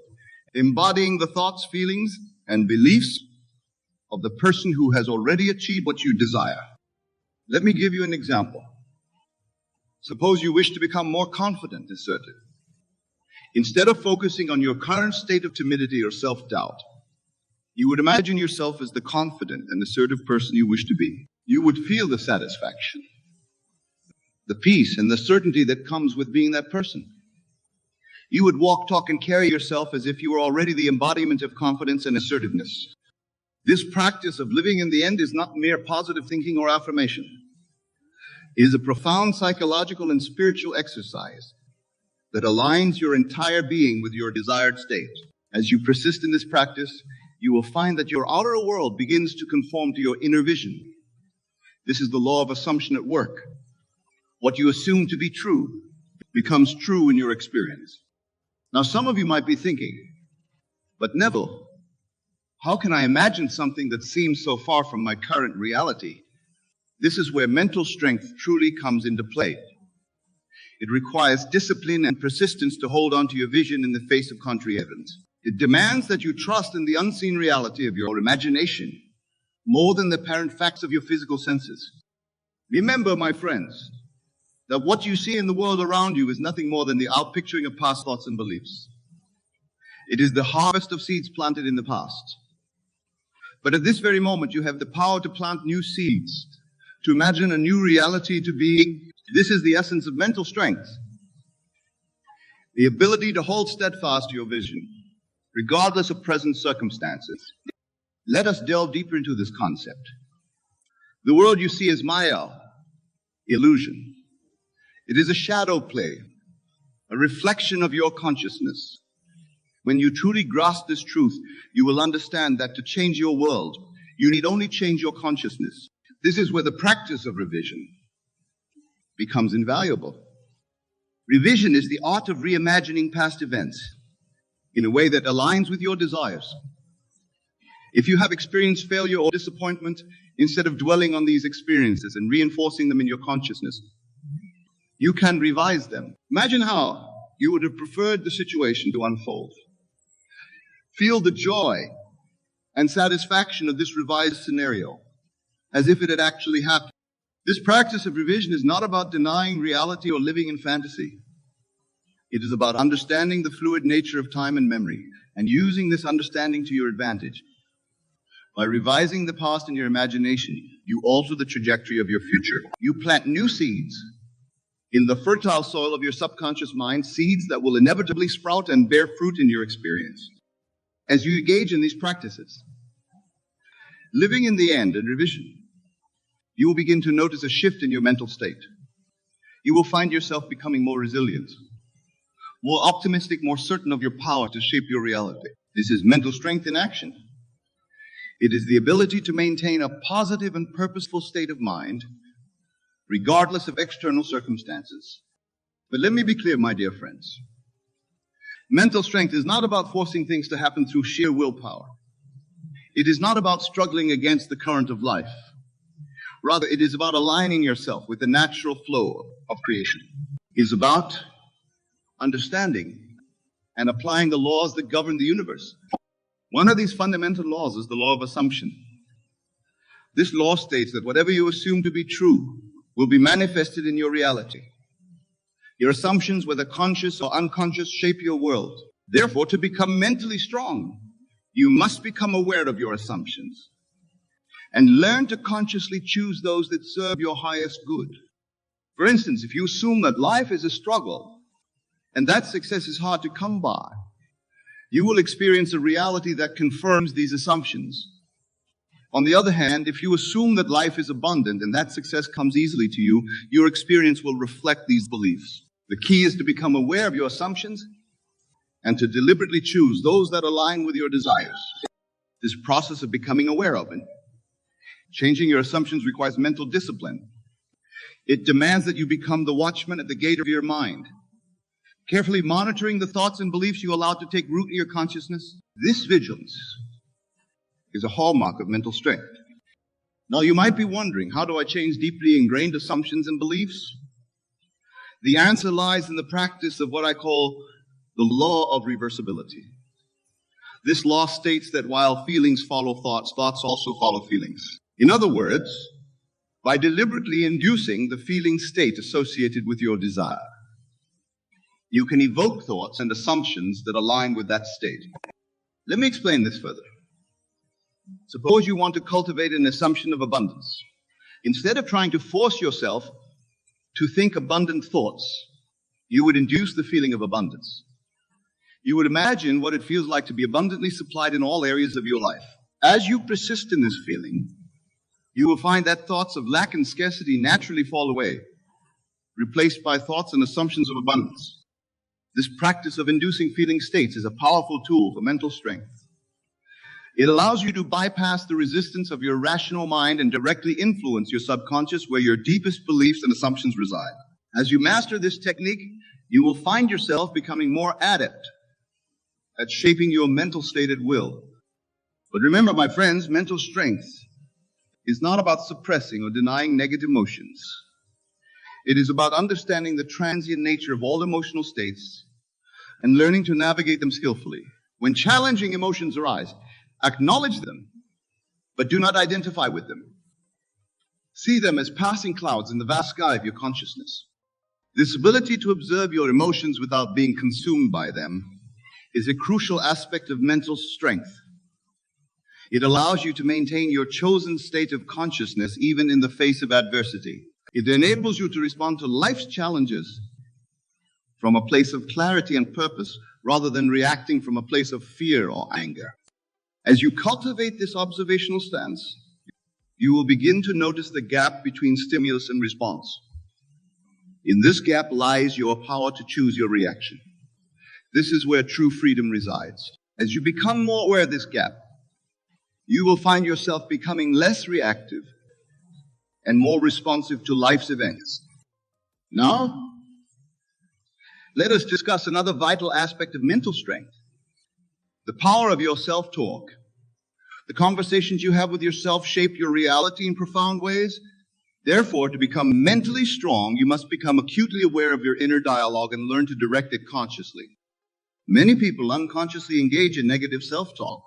embodying the thoughts, feelings, and beliefs of the person who has already achieved what you desire. Let me give you an example. Suppose you wish to become more confident, assertive. Instead of focusing on your current state of timidity or self-doubt, you would imagine yourself as the confident and assertive person you wish to be. You would feel the satisfaction, the peace, and the certainty that comes with being that person. You would walk, talk, and carry yourself as if you were already the embodiment of confidence and assertiveness. This practice of living in the end is not mere positive thinking or affirmation. It is a profound psychological and spiritual exercise that aligns your entire being with your desired state. As you persist in this practice, you will find that your outer world begins to conform to your inner vision. This is the law of assumption at work. What you assume to be true becomes true in your experience. Now, some of you might be thinking, but Neville, how can I imagine something that seems so far from my current reality? This is where mental strength truly comes into play. It requires discipline and persistence to hold on to your vision in the face of contrary evidence. It demands that you trust in the unseen reality of your imagination more than the apparent facts of your physical senses. Remember, my friends, that what you see in the world around you is nothing more than the outpicturing of past thoughts and beliefs. It is the harvest of seeds planted in the past. But at this very moment, you have the power to plant new seeds, to imagine a new reality to being. This is the essence of mental strength. The ability to hold steadfast to your vision, regardless of present circumstances. Let us delve deeper into this concept. The world you see is Maya, illusion. It is a shadow play, a reflection of your consciousness. When you truly grasp this truth, you will understand that to change your world, you need only change your consciousness. This is where the practice of revision becomes invaluable. Revision is the art of reimagining past events in a way that aligns with your desires. If you have experienced failure or disappointment, instead of dwelling on these experiences and reinforcing them in your consciousness, you can revise them. Imagine how you would have preferred the situation to unfold. Feel the joy and satisfaction of this revised scenario as if it had actually happened. This practice of revision is not about denying reality or living in fantasy. It is about understanding the fluid nature of time and memory and using this understanding to your advantage. By revising the past in your imagination, you alter the trajectory of your future. You plant new seeds in the fertile soil of your subconscious mind, seeds that will inevitably sprout and bear fruit in your experience. As you engage in these practices, living in the end and revision, you will begin to notice a shift in your mental state. You will find yourself becoming more resilient, more optimistic, more certain of your power to shape your reality. This is mental strength in action. It is the ability to maintain a positive and purposeful state of mind, regardless of external circumstances. But let me be clear, my dear friends. Mental strength is not about forcing things to happen through sheer willpower. It is not about struggling against the current of life. Rather, it is about aligning yourself with the natural flow of creation. It is about understanding and applying the laws that govern the universe. One of these fundamental laws is the law of assumption. This law states that whatever you assume to be true will be manifested in your reality. Your assumptions, whether conscious or unconscious, shape your world. Therefore, to become mentally strong, you must become aware of your assumptions and learn to consciously choose those that serve your highest good. For instance, if you assume that life is a struggle and that success is hard to come by, you will experience a reality that confirms these assumptions. On the other hand, if you assume that life is abundant and that success comes easily to you, your experience will reflect these beliefs. The key is to become aware of your assumptions and to deliberately choose those that align with your desires. This process of becoming aware of it, changing your assumptions, requires mental discipline. It demands that you become the watchman at the gate of your mind, carefully monitoring the thoughts and beliefs you allow to take root in your consciousness. This vigilance is a hallmark of mental strength. Now, you might be wondering, how do I change deeply ingrained assumptions and beliefs? The answer lies in the practice of what I call the law of reversibility. This law states that while feelings follow thoughts, thoughts also follow feelings. In other words, by deliberately inducing the feeling state associated with your desire, you can evoke thoughts and assumptions that align with that state. Let me explain this further. Suppose you want to cultivate an assumption of abundance. Instead of trying to force yourself to think abundant thoughts, you would induce the feeling of abundance. You would imagine what it feels like to be abundantly supplied in all areas of your life. As you persist in this feeling, you will find that thoughts of lack and scarcity naturally fall away, replaced by thoughts and assumptions of abundance. This practice of inducing feeling states is a powerful tool for mental strength. It allows you to bypass the resistance of your rational mind and directly influence your subconscious, where your deepest beliefs and assumptions reside. As you master this technique, you will find yourself becoming more adept at shaping your mental state at will. But remember, my friends, mental strength is not about suppressing or denying negative emotions. It is about understanding the transient nature of all emotional states and learning to navigate them skillfully. When challenging emotions arise, acknowledge them, but do not identify with them. See them as passing clouds in the vast sky of your consciousness. This ability to observe your emotions without being consumed by them is a crucial aspect of mental strength. It allows you to maintain your chosen state of consciousness even in the face of adversity. It enables you to respond to life's challenges from a place of clarity and purpose rather than reacting from a place of fear or anger. As you cultivate this observational stance, you will begin to notice the gap between stimulus and response. In this gap lies your power to choose your reaction. This is where true freedom resides. As you become more aware of this gap, you will find yourself becoming less reactive and more responsive to life's events. Now, let us discuss another vital aspect of mental strength: the power of your self-talk. The conversations you have with yourself shape your reality in profound ways. Therefore, to become mentally strong, you must become acutely aware of your inner dialogue and learn to direct it consciously. Many people unconsciously engage in negative self-talk,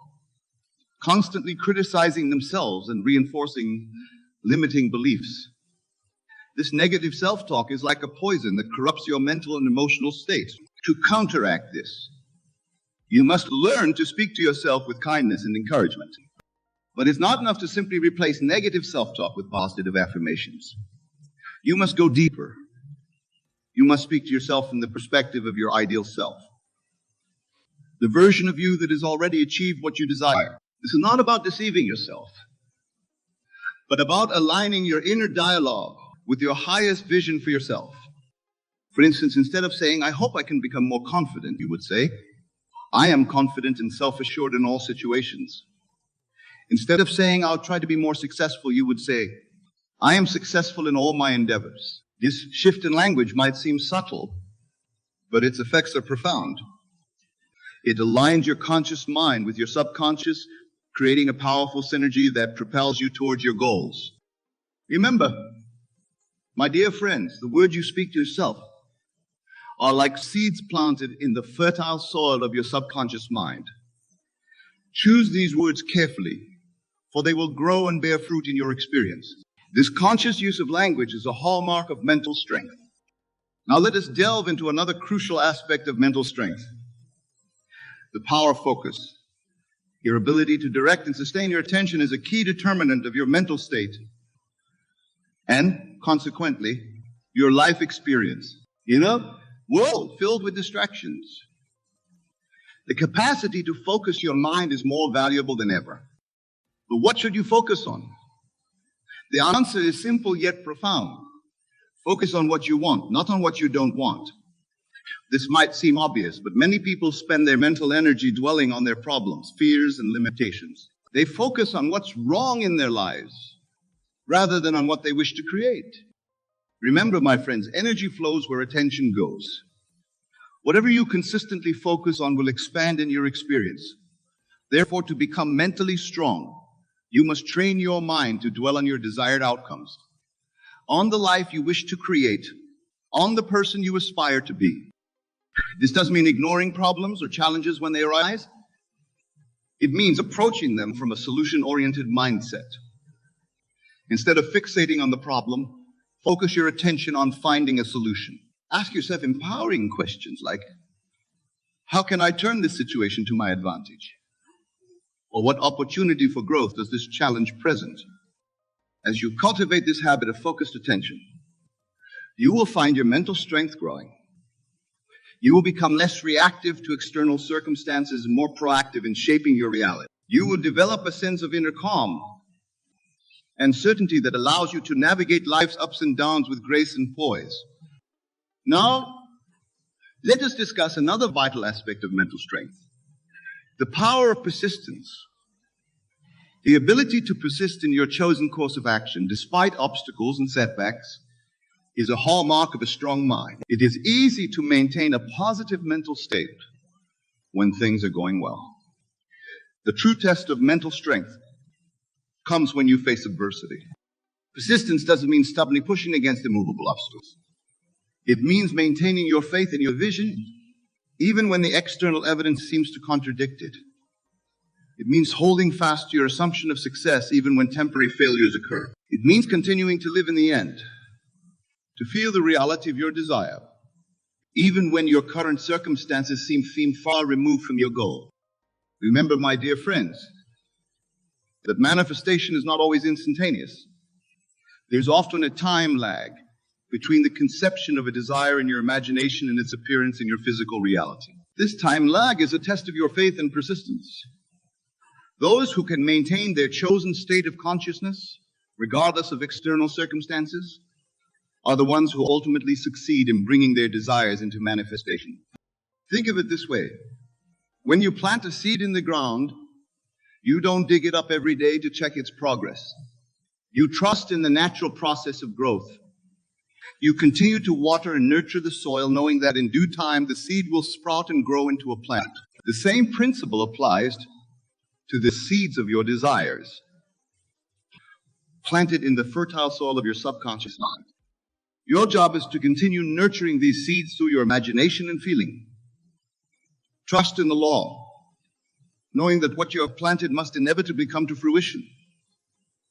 constantly criticizing themselves and reinforcing limiting beliefs. This negative self-talk is like a poison that corrupts your mental and emotional state. To counteract this, you must learn to speak to yourself with kindness and encouragement. But it's not enough to simply replace negative self-talk with positive affirmations. You must go deeper. You must speak to yourself from the perspective of your ideal self, the version of you that has already achieved what you desire. This is not about deceiving yourself, but about aligning your inner dialogue with your highest vision for yourself. For instance, instead of saying, "I hope I can become more confident," you would say, "I am confident and self-assured in all situations." Instead of saying, "I'll try to be more successful," you would say, "I am successful in all my endeavors." This shift in language might seem subtle, but its effects are profound. It aligns your conscious mind with your subconscious, creating a powerful synergy that propels you towards your goals. Remember, my dear friends, the words you speak to yourself are like seeds planted in the fertile soil of your subconscious mind. Choose these words carefully, for they will grow and bear fruit in your experience. This conscious use of language is a hallmark of mental strength. Now let us delve into another crucial aspect of mental strength: the power of focus. Your ability to direct and sustain your attention is a key determinant of your mental state and, consequently, your life experience. In a world filled with distractions, the capacity to focus your mind is more valuable than ever. But what should you focus on? The answer is simple yet profound. Focus on what you want, not on what you don't want. This might seem obvious, but many people spend their mental energy dwelling on their problems, fears, and limitations. They focus on what's wrong in their lives rather than on what they wish to create. Remember, my friends, energy flows where attention goes. Whatever you consistently focus on will expand in your experience. Therefore, to become mentally strong, you must train your mind to dwell on your desired outcomes, on the life you wish to create, on the person you aspire to be. This doesn't mean ignoring problems or challenges when they arise. It means approaching them from a solution-oriented mindset. Instead of fixating on the problem, focus your attention on finding a solution. Ask yourself empowering questions like, how can I turn this situation to my advantage? Or what opportunity for growth does this challenge present? As you cultivate this habit of focused attention, you will find your mental strength growing. You will become less reactive to external circumstances and more proactive in shaping your reality. You will develop a sense of inner calm and certainty that allows you to navigate life's ups and downs with grace and poise. Now, let us discuss another vital aspect of mental strength, the power of persistence. The ability to persist in your chosen course of action despite obstacles and setbacks is a hallmark of a strong mind. It is easy to maintain a positive mental state when things are going well. The true test of mental strength comes when you face adversity. Persistence doesn't mean stubbornly pushing against immovable obstacles. It means maintaining your faith in your vision, even when the external evidence seems to contradict it. It means holding fast to your assumption of success, even when temporary failures occur. It means continuing to live in the end, to feel the reality of your desire, even when your current circumstances seem far removed from your goal. Remember, my dear friends, that manifestation is not always instantaneous. There's often a time lag between the conception of a desire in your imagination and its appearance in your physical reality. This time lag is a test of your faith and persistence. Those who can maintain their chosen state of consciousness, regardless of external circumstances, are the ones who ultimately succeed in bringing their desires into manifestation. Think of it this way. When you plant a seed in the ground, you don't dig it up every day to check its progress. You trust in the natural process of growth. You continue to water and nurture the soil, knowing that in due time the seed will sprout and grow into a plant. The same principle applies to the seeds of your desires, planted in the fertile soil of your subconscious mind. Your job is to continue nurturing these seeds through your imagination and feeling. Trust in the law, knowing that what you have planted must inevitably come to fruition.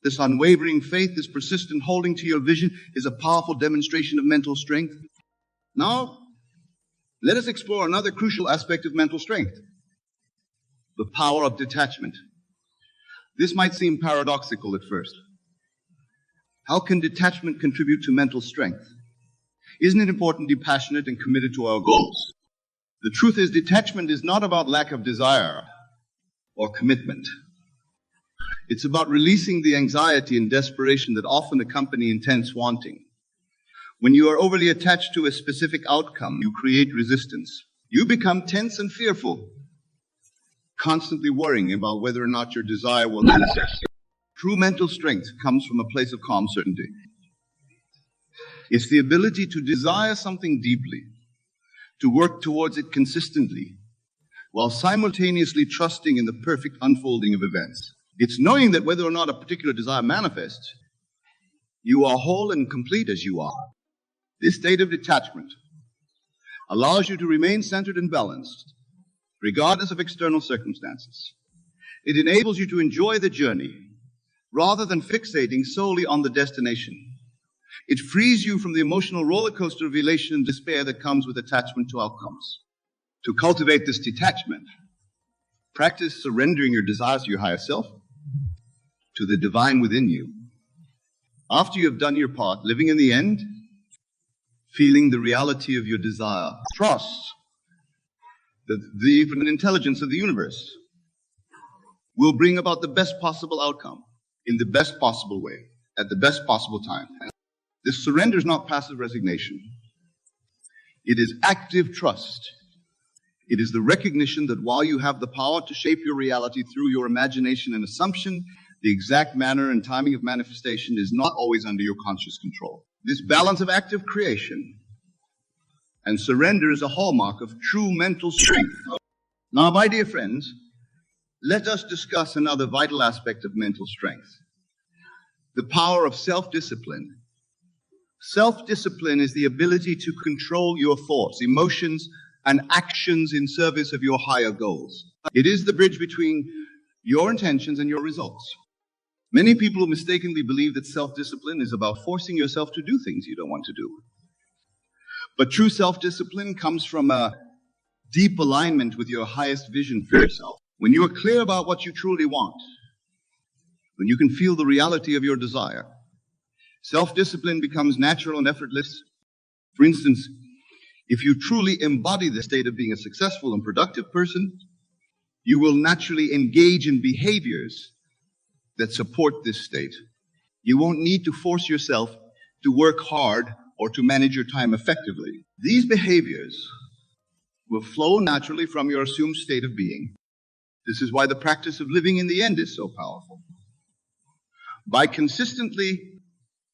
This unwavering faith, this persistent holding to your vision, is a powerful demonstration of mental strength. Now, let us explore another crucial aspect of mental strength, the power of detachment. This might seem paradoxical at first. How can detachment contribute to mental strength? Isn't it important to be passionate and committed to our goals? The truth is, detachment is not about lack of desire or commitment. It's about releasing the anxiety and desperation that often accompany intense wanting. When you are overly attached to a specific outcome, you create resistance. You become tense and fearful, constantly worrying about whether or not your desire will manifest. True mental strength comes from a place of calm certainty. It's the ability to desire something deeply, to work towards it consistently, while simultaneously trusting in the perfect unfolding of events. It's knowing that whether or not a particular desire manifests, you are whole and complete as you are. This state of detachment allows you to remain centered and balanced, regardless of external circumstances. It enables you to enjoy the journey rather than fixating solely on the destination. It frees you from the emotional roller coaster of elation and despair that comes with attachment to outcomes. To cultivate this detachment, practice surrendering your desires to your higher self, to the divine within you. After you have done your part, living in the end, feeling the reality of your desire, trust the infinite intelligence of the universe will bring about the best possible outcome in the best possible way at the best possible time. This surrender is not passive resignation. It is active trust. It is the recognition that while you have the power to shape your reality through your imagination and assumption, the exact manner and timing of manifestation is not always under your conscious control. This balance of active creation and surrender is a hallmark of true mental strength. Now, my dear friends, let us discuss another vital aspect of mental strength, the power of self-discipline. Self-discipline is the ability to control your thoughts, emotions, and actions in service of your higher goals. It is the bridge between your intentions and your results. Many people mistakenly believe that self-discipline is about forcing yourself to do things you don't want to do. But true self-discipline comes from a deep alignment with your highest vision for yourself. When you are clear about what you truly want, when you can feel the reality of your desire, self-discipline becomes natural and effortless. For instance, if you truly embody the state of being a successful and productive person, you will naturally engage in behaviors that support this state. You won't need to force yourself to work hard or to manage your time effectively. These behaviors will flow naturally from your assumed state of being. This is why the practice of living in the end is so powerful. By consistently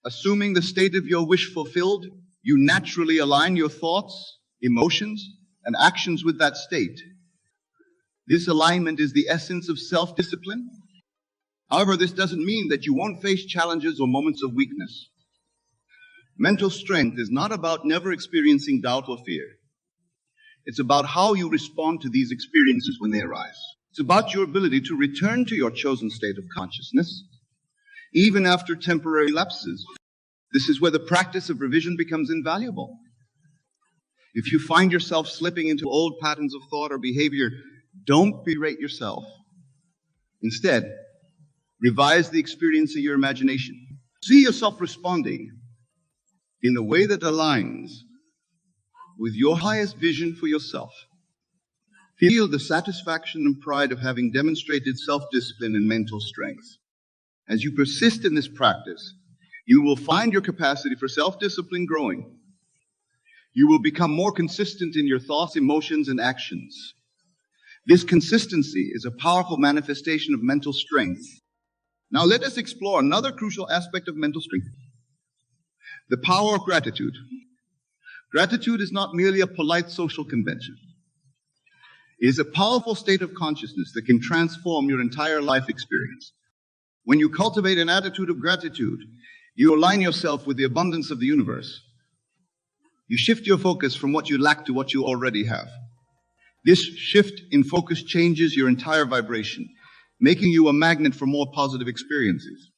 assuming the state of your wish fulfilled, you naturally align your thoughts, emotions, and actions with that state. This alignment is the essence of self-discipline. However, this doesn't mean that you won't face challenges or moments of weakness. Mental strength is not about never experiencing doubt or fear. It's about how you respond to these experiences when they arise. It's about your ability to return to your chosen state of consciousness, even after temporary lapses. This is where the practice of revision becomes invaluable. If you find yourself slipping into old patterns of thought or behavior, don't berate yourself. Instead, revise the experience of your imagination. See yourself responding in a way that aligns with your highest vision for yourself. Feel the satisfaction and pride of having demonstrated self-discipline and mental strength. As you persist in this practice, you will find your capacity for self-discipline growing. You will become more consistent in your thoughts, emotions, and actions. This consistency is a powerful manifestation of mental strength. Now let us explore another crucial aspect of mental strength, the power of gratitude. Gratitude is not merely a polite social convention. It is a powerful state of consciousness that can transform your entire life experience. When you cultivate an attitude of gratitude, you align yourself with the abundance of the universe. You shift your focus from what you lack to what you already have. This shift in focus changes your entire vibration, making you a magnet for more positive experiences.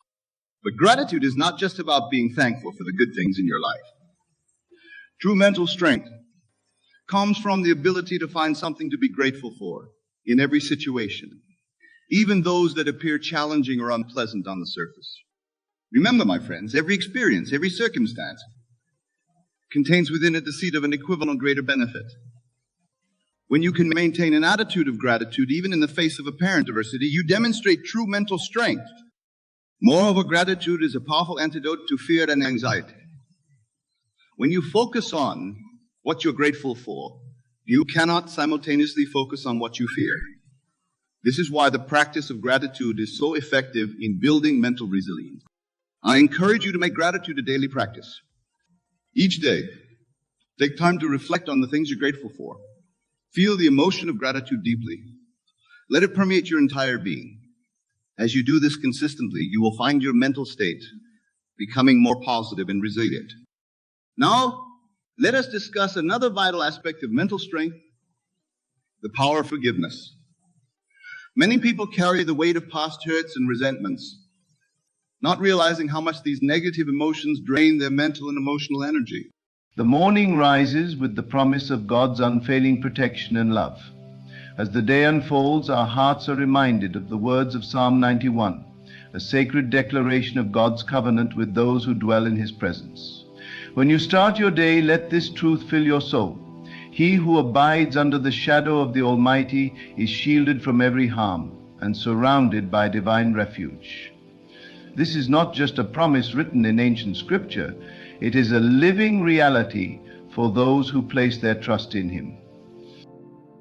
But gratitude is not just about being thankful for the good things in your life. True mental strength comes from the ability to find something to be grateful for in every situation, even those that appear challenging or unpleasant on the surface. Remember, my friends, every experience, every circumstance contains within it the seed of an equivalent greater benefit. When you can maintain an attitude of gratitude, even in the face of apparent adversity, you demonstrate true mental strength. Moreover, gratitude is a powerful antidote to fear and anxiety. When you focus on what you're grateful for, you cannot simultaneously focus on what you fear. This is why the practice of gratitude is so effective in building mental resilience. I encourage you to make gratitude a daily practice. Each day, take time to reflect on the things you're grateful for. Feel the emotion of gratitude deeply. Let it permeate your entire being. As you do this consistently, you will find your mental state becoming more positive and resilient. Now, let us discuss another vital aspect of mental strength, the power of forgiveness. Many people carry the weight of past hurts and resentments, not realizing how much these negative emotions drain their mental and emotional energy. The morning rises with the promise of God's unfailing protection and love. As the day unfolds, our hearts are reminded of the words of Psalm 91, a sacred declaration of God's covenant with those who dwell in His presence. When you start your day, let this truth fill your soul. He who abides under the shadow of the Almighty is shielded from every harm. and surrounded by divine refuge. This is not just a promise written in ancient scripture, it is a living reality for those who place their trust in Him.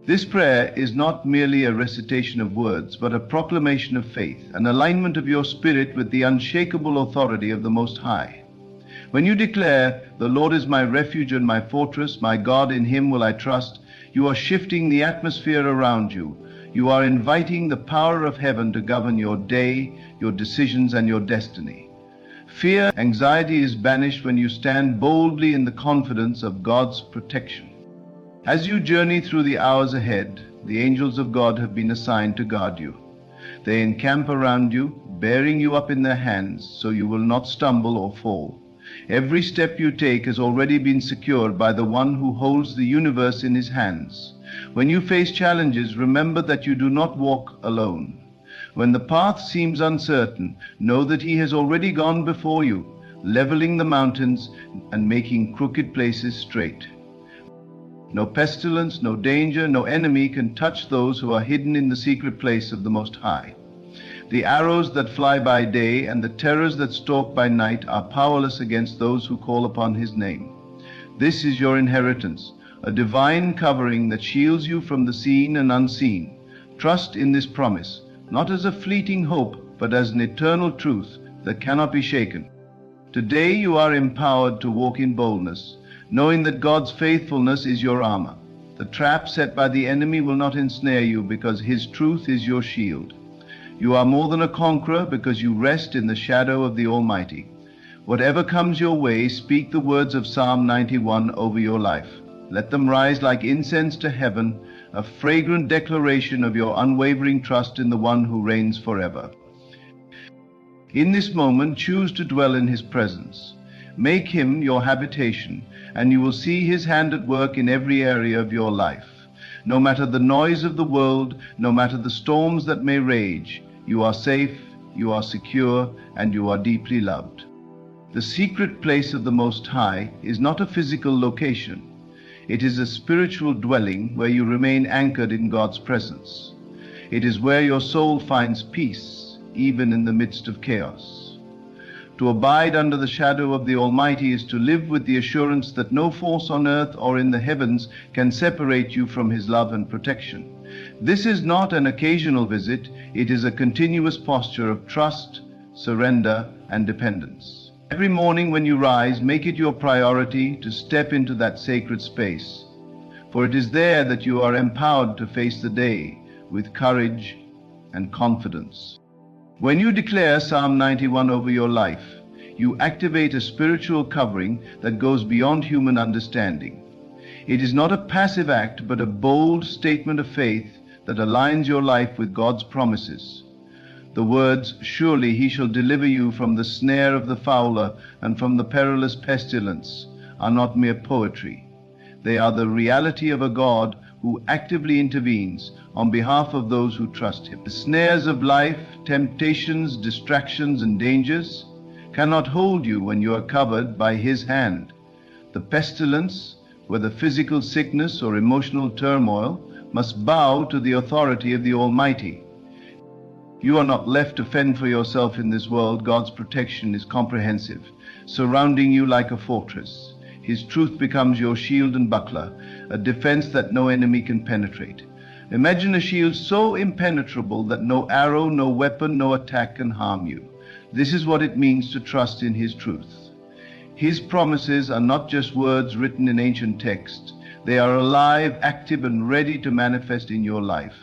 This prayer is not merely a recitation of words, but a proclamation of faith, an alignment of your spirit with the unshakable authority of the Most High. When you declare, "The Lord is my refuge and my fortress, my God, in Him will I trust," you are shifting the atmosphere around you. You are inviting the power of heaven to govern your day, your decisions, and your destiny. Fear, anxiety is banished when you stand boldly in the confidence of God's protection. As you journey through the hours ahead, the angels of God have been assigned to guard you. They encamp around you, bearing you up in their hands so you will not stumble or fall. Every step you take has already been secured by the one who holds the universe in his hands. When you face challenges, remember that you do not walk alone. When the path seems uncertain, know that He has already gone before you, leveling the mountains and making crooked places straight. No pestilence, no danger, no enemy can touch those who are hidden in the secret place of the Most High. The arrows that fly by day and the terrors that stalk by night are powerless against those who call upon His name. This is your inheritance, a divine covering that shields you from the seen and unseen. Trust in this promise, not as a fleeting hope, but as an eternal truth that cannot be shaken. Today you are empowered to walk in boldness, knowing that God's faithfulness is your armor. The trap set by the enemy will not ensnare you because His truth is your shield. You are more than a conqueror because you rest in the shadow of the Almighty. Whatever comes your way, speak the words of Psalm 91 over your life. Let them rise like incense to heaven, a fragrant declaration of your unwavering trust in the one who reigns forever. In this moment, choose to dwell in His presence. Make Him your habitation, and you will see His hand at work in every area of your life. No matter the noise of the world, no matter the storms that may rage, you are safe, you are secure, and you are deeply loved. The secret place of the Most High is not a physical location. It is a spiritual dwelling where you remain anchored in God's presence. It is where your soul finds peace, even in the midst of chaos. To abide under the shadow of the Almighty is to live with the assurance that no force on earth or in the heavens can separate you from His love and protection. This is not an occasional visit, it is a continuous posture of trust, surrender, and dependence. Every morning when you rise, make it your priority to step into that sacred space, for it is there that you are empowered to face the day with courage and confidence. When you declare Psalm 91 over your life, you activate a spiritual covering that goes beyond human understanding. It is not a passive act, but a bold statement of faith that aligns your life with God's promises. The words, "Surely He shall deliver you from the snare of the fowler and from the perilous pestilence," are not mere poetry. They are the reality of a God who actively intervenes on behalf of those who trust Him. The snares of life, temptations, distractions, and dangers cannot hold you when you are covered by His hand. The pestilence, whether physical sickness or emotional turmoil, must bow to the authority of the Almighty. You are not left to fend for yourself in this world. God's protection is comprehensive, surrounding you like a fortress. His truth becomes your shield and buckler, a defense that no enemy can penetrate. Imagine a shield so impenetrable that no arrow, no weapon, no attack can harm you. This is what it means to trust in His truth. His promises are not just words written in ancient texts. They are alive, active, and ready to manifest in your life.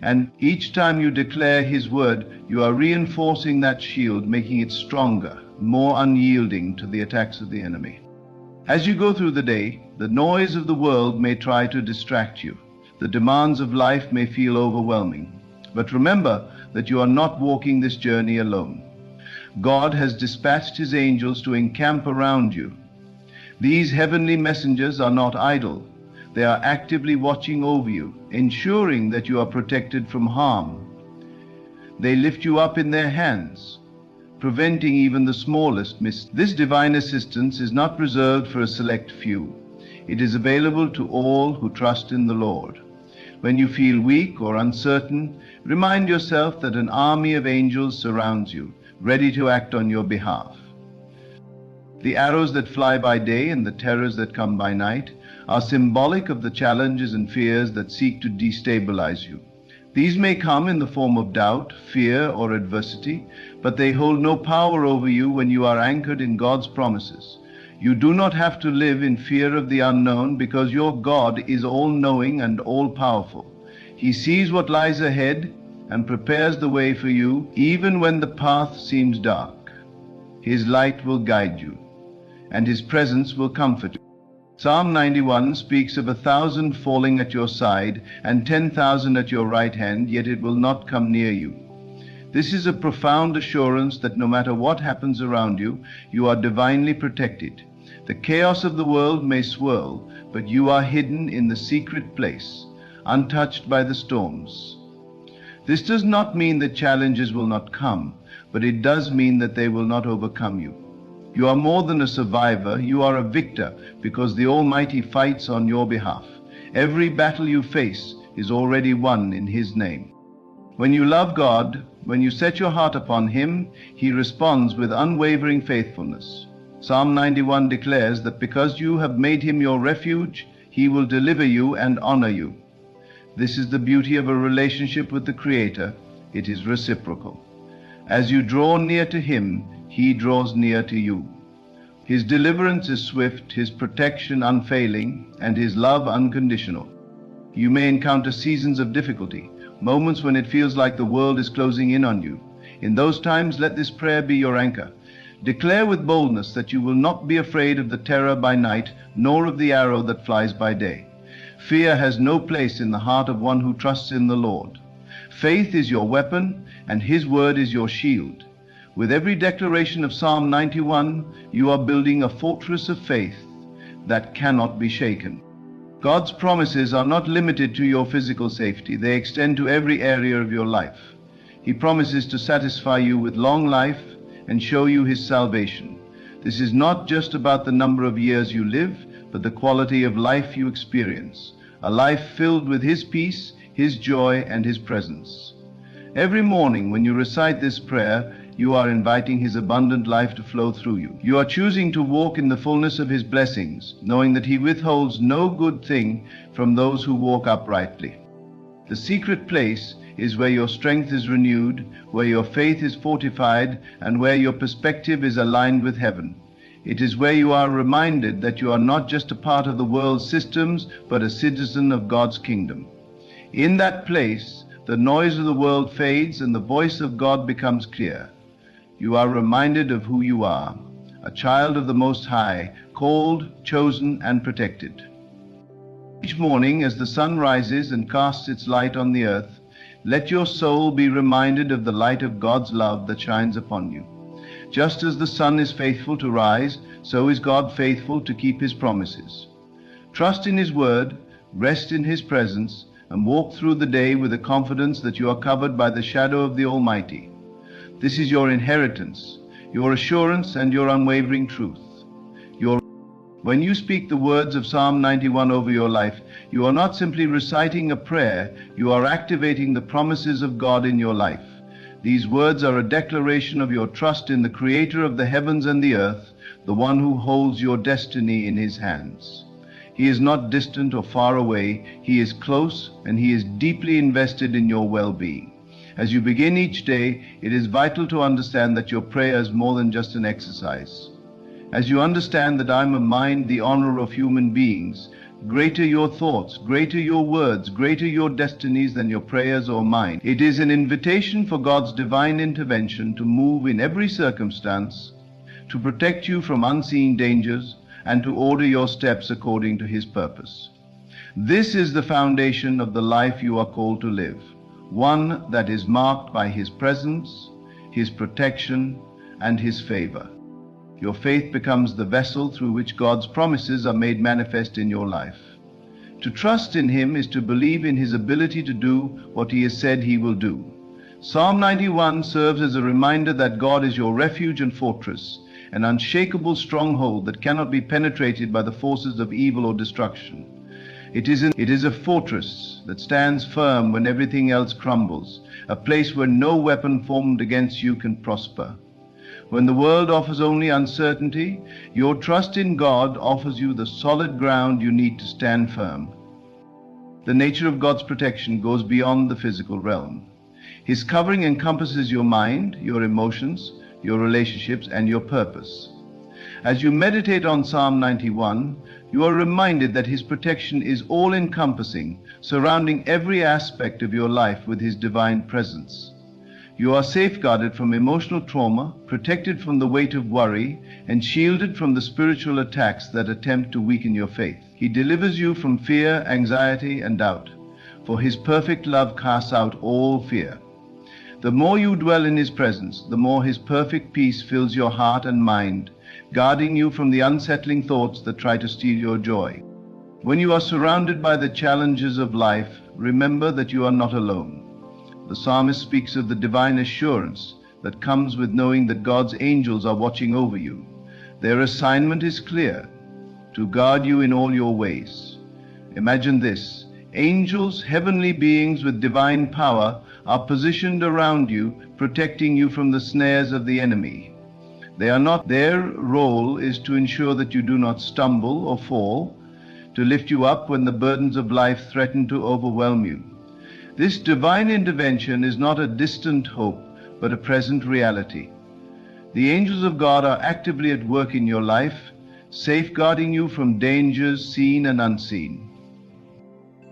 And each time you declare His word, you are reinforcing that shield, making it stronger, more unyielding to the attacks of the enemy. As you go through the day, the noise of the world may try to distract you. The demands of life may feel overwhelming. But remember that you are not walking this journey alone. God has dispatched His angels to encamp around you. These heavenly messengers are not idle. They are actively watching over you, ensuring that you are protected from harm. They lift you up in their hands, preventing even the smallest mistake. This divine assistance is not reserved for a select few. It is available to all who trust in the Lord. When you feel weak or uncertain, remind yourself that an army of angels surrounds you, ready to act on your behalf. The arrows that fly by day and the terrors that come by night are symbolic of the challenges and fears that seek to destabilize you. These may come in the form of doubt, fear, or adversity, but they hold no power over you when you are anchored in God's promises. You do not have to live in fear of the unknown because your God is all-knowing and all-powerful. He sees what lies ahead and prepares the way for you even when the path seems dark. His light will guide you, and His presence will comfort you. Psalm 91 speaks of 1,000 falling at your side and 10,000 at your right hand, yet it will not come near you. This is a profound assurance that no matter what happens around you, you are divinely protected. The chaos of the world may swirl, but you are hidden in the secret place, untouched by the storms. This does not mean that challenges will not come, but it does mean that they will not overcome you. You are more than a survivor, you are a victor, because the Almighty fights on your behalf. Every battle you face is already won in His name. When you love God, when you set your heart upon Him, He responds with unwavering faithfulness. Psalm 91 declares that because you have made Him your refuge, He will deliver you and honor you. This is the beauty of a relationship with the Creator. It is reciprocal. As you draw near to Him, He draws near to you. His deliverance is swift, His protection unfailing, and His love unconditional. You may encounter seasons of difficulty, moments when it feels like the world is closing in on you. In those times, let this prayer be your anchor. Declare with boldness that you will not be afraid of the terror by night, nor of the arrow that flies by day. Fear has no place in the heart of one who trusts in the Lord. Faith is your weapon, and His word is your shield. With every declaration of Psalm 91, you are building a fortress of faith that cannot be shaken. God's promises are not limited to your physical safety. They extend to every area of your life. He promises to satisfy you with long life and show you His salvation. This is not just about the number of years you live, but the quality of life you experience. A life filled with His peace, His joy, and His presence. Every morning when you recite this prayer, you are inviting His abundant life to flow through you. You are choosing to walk in the fullness of His blessings, knowing that He withholds no good thing from those who walk uprightly. The secret place is where your strength is renewed, where your faith is fortified, and where your perspective is aligned with heaven. It is where you are reminded that you are not just a part of the world's systems, but a citizen of God's kingdom. In that place, the noise of the world fades and the voice of God becomes clear. You are reminded of who you are, a child of the Most High, called, chosen, and protected. Each morning, as the sun rises and casts its light on the earth, let your soul be reminded of the light of God's love that shines upon you. Just as the sun is faithful to rise, so is God faithful to keep His promises. Trust in His word, rest in His presence, and walk through the day with the confidence that you are covered by the shadow of the Almighty. This is your inheritance, your assurance, and your unwavering truth. When you speak the words of Psalm 91 over your life, you are not simply reciting a prayer, you are activating the promises of God in your life. These words are a declaration of your trust in the Creator of the heavens and the earth, the one who holds your destiny in His hands. He is not distant or far away. He is close, and He is deeply invested in your well-being. As you begin each day, it is vital to understand that your prayer is more than just an exercise. As you understand that I am a mind, the honor of human beings, greater your thoughts, greater your words, greater your destinies than your prayers or mine. It is an invitation for God's divine intervention to move in every circumstance, to protect you from unseen dangers, and to order your steps according to His purpose. This is the foundation of the life you are called to live, one that is marked by His presence, His protection, and His favor. Your faith becomes the vessel through which God's promises are made manifest in your life. To trust in Him is to believe in His ability to do what He has said He will do. Psalm 91 serves as a reminder that God is your refuge and fortress, an unshakable stronghold that cannot be penetrated by the forces of evil or destruction. It is a fortress that stands firm when everything else crumbles, a place where no weapon formed against you can prosper. When the world offers only uncertainty, your trust in God offers you the solid ground you need to stand firm. The nature of God's protection goes beyond the physical realm. His covering encompasses your mind, your emotions, your relationships, and your purpose. As you meditate on Psalm 91, you are reminded that His protection is all-encompassing, surrounding every aspect of your life with His divine presence. You are safeguarded from emotional trauma, protected from the weight of worry, and shielded from the spiritual attacks that attempt to weaken your faith. He delivers you from fear, anxiety, and doubt, for His perfect love casts out all fear. The more you dwell in His presence, the more His perfect peace fills your heart and mind, guarding you from the unsettling thoughts that try to steal your joy. When you are surrounded by the challenges of life, remember that you are not alone. The psalmist speaks of the divine assurance that comes with knowing that God's angels are watching over you. Their assignment is clear: to guard you in all your ways. Imagine this: angels, heavenly beings with divine power, are positioned around you, protecting you from the snares of the enemy. Their role is to ensure that you do not stumble or fall, to lift you up when the burdens of life threaten to overwhelm you. This divine intervention is not a distant hope, but a present reality. The angels of God are actively at work in your life, safeguarding you from dangers seen and unseen.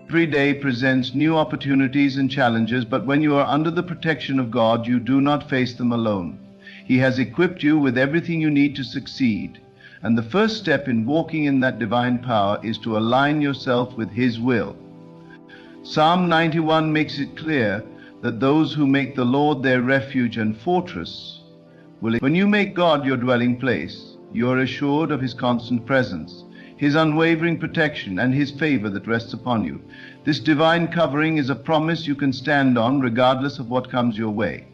Every day presents new opportunities and challenges, but when you are under the protection of God, you do not face them alone. He has equipped you with everything you need to succeed, and the first step in walking in that divine power is to align yourself with His will. Psalm 91 makes it clear that those who make the Lord their refuge and fortress will. When you make God your dwelling place, you are assured of His constant presence, His unwavering protection, and His favor that rests upon you. This divine covering is a promise you can stand on regardless of what comes your way.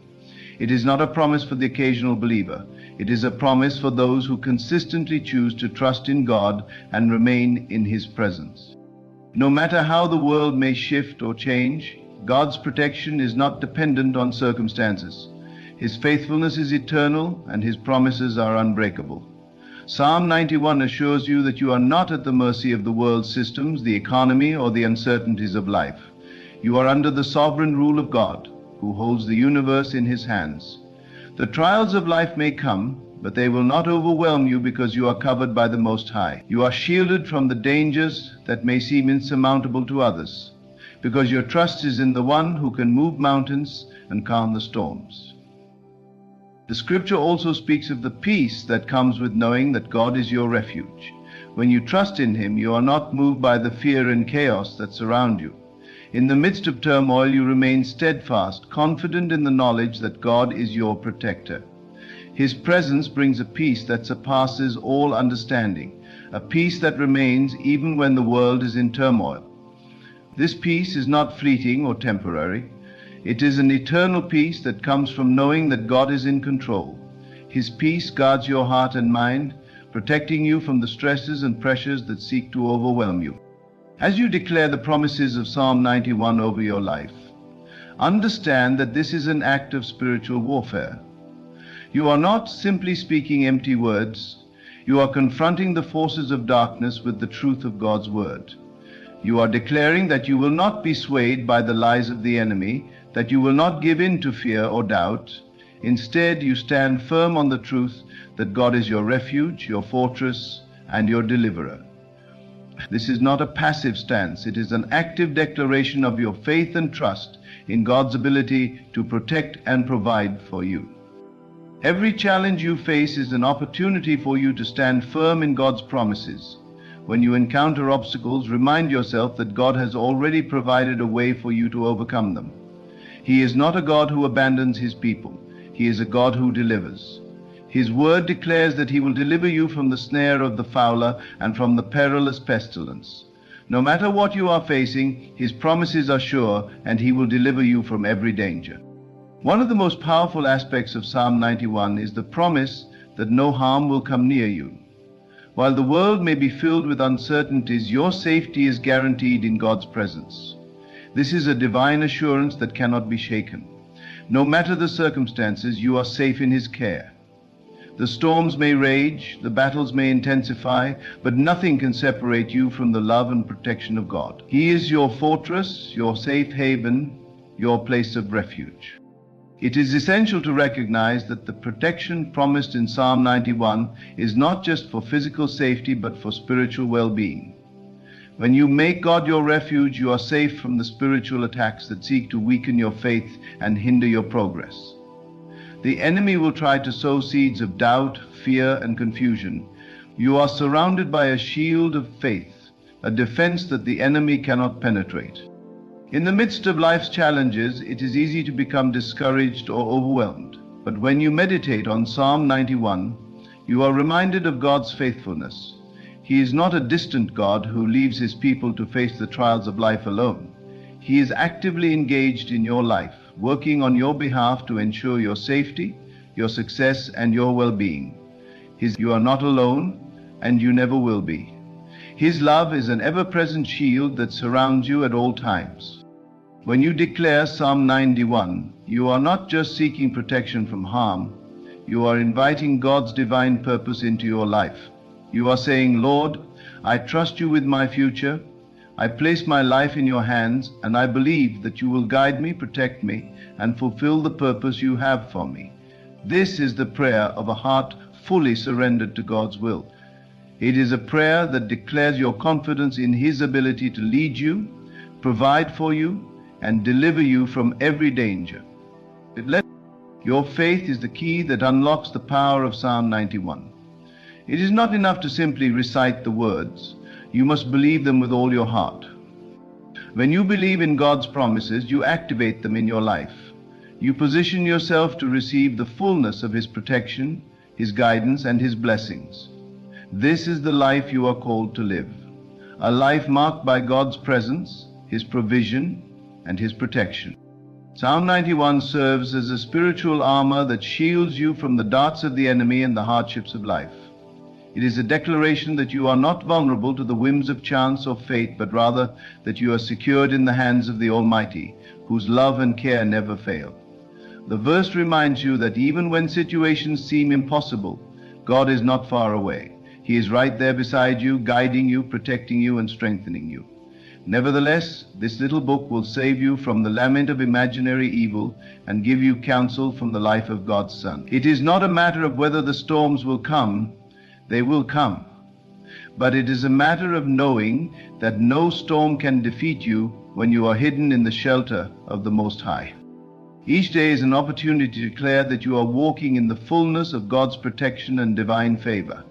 It is not a promise for the occasional believer. It is a promise for those who consistently choose to trust in God and remain in His presence. No matter how the world may shift or change, God's protection is not dependent on circumstances. His faithfulness is eternal and His promises are unbreakable. Psalm 91 assures you that you are not at the mercy of the world's systems, the economy, or the uncertainties of life. You are under the sovereign rule of God, who holds the universe in His hands. The trials of life may come, but they will not overwhelm you because you are covered by the Most High. You are shielded from the dangers that may seem insurmountable to others, because your trust is in the One who can move mountains and calm the storms. The scripture also speaks of the peace that comes with knowing that God is your refuge. When you trust in Him, you are not moved by the fear and chaos that surround you. In the midst of turmoil, you remain steadfast, confident in the knowledge that God is your protector. His presence brings a peace that surpasses all understanding, a peace that remains even when the world is in turmoil. This peace is not fleeting or temporary. It is an eternal peace that comes from knowing that God is in control. His peace guards your heart and mind, protecting you from the stresses and pressures that seek to overwhelm you. As you declare the promises of Psalm 91 over your life, understand that this is an act of spiritual warfare. You are not simply speaking empty words. You are confronting the forces of darkness with the truth of God's word. You are declaring that you will not be swayed by the lies of the enemy, that you will not give in to fear or doubt. Instead, you stand firm on the truth that God is your refuge, your fortress, and your deliverer. This is not a passive stance. It is an active declaration of your faith and trust in God's ability to protect and provide for you. Every challenge you face is an opportunity for you to stand firm in God's promises. When you encounter obstacles, remind yourself that God has already provided a way for you to overcome them. He is not a God who abandons His people. He is a God who delivers. His word declares that He will deliver you from the snare of the fowler and from the perilous pestilence. No matter what you are facing, His promises are sure, and He will deliver you from every danger. One of the most powerful aspects of Psalm 91 is the promise that no harm will come near you. While the world may be filled with uncertainties, your safety is guaranteed in God's presence. This is a divine assurance that cannot be shaken. No matter the circumstances, you are safe in His care. The storms may rage, the battles may intensify, but nothing can separate you from the love and protection of God. He is your fortress, your safe haven, your place of refuge. It is essential to recognize that the protection promised in Psalm 91 is not just for physical safety, but for spiritual well-being. When you make God your refuge, you are safe from the spiritual attacks that seek to weaken your faith and hinder your progress. The enemy will try to sow seeds of doubt, fear, and confusion. You are surrounded by a shield of faith, a defense that the enemy cannot penetrate. In the midst of life's challenges, it is easy to become discouraged or overwhelmed. But when you meditate on Psalm 91, you are reminded of God's faithfulness. He is not a distant God who leaves His people to face the trials of life alone. He is actively engaged in your life, working on your behalf to ensure your safety, your success, and your well-being. You are not alone, and you never will be. His love is an ever-present shield that surrounds you at all times. When you declare Psalm 91, you are not just seeking protection from harm, you are inviting God's divine purpose into your life. You are saying, Lord, I trust you with my future. I place my life in your hands, and I believe that you will guide me, protect me, and fulfill the purpose you have for me. This is the prayer of a heart fully surrendered to God's will. It is a prayer that declares your confidence in His ability to lead you, provide for you, and deliver you from every danger. Your faith is the key that unlocks the power of Psalm 91. It is not enough to simply recite the words. You must believe them with all your heart. When you believe in God's promises, you activate them in your life. You position yourself to receive the fullness of His protection, His guidance, and His blessings. This is the life you are called to live, a life marked by God's presence, His provision, and His protection. Psalm 91 serves as a spiritual armor that shields you from the darts of the enemy and the hardships of life. It is a declaration that you are not vulnerable to the whims of chance or fate, but rather that you are secured in the hands of the Almighty, whose love and care never fail. The verse reminds you that even when situations seem impossible, God is not far away. He is right there beside you, guiding you, protecting you, and strengthening you. Nevertheless, this little book will save you from the lament of imaginary evil and give you counsel from the life of God's Son. It is not a matter of whether the storms will come. They will come. But it is a matter of knowing that no storm can defeat you when you are hidden in the shelter of the Most High. Each day is an opportunity to declare that you are walking in the fullness of God's protection and divine favor.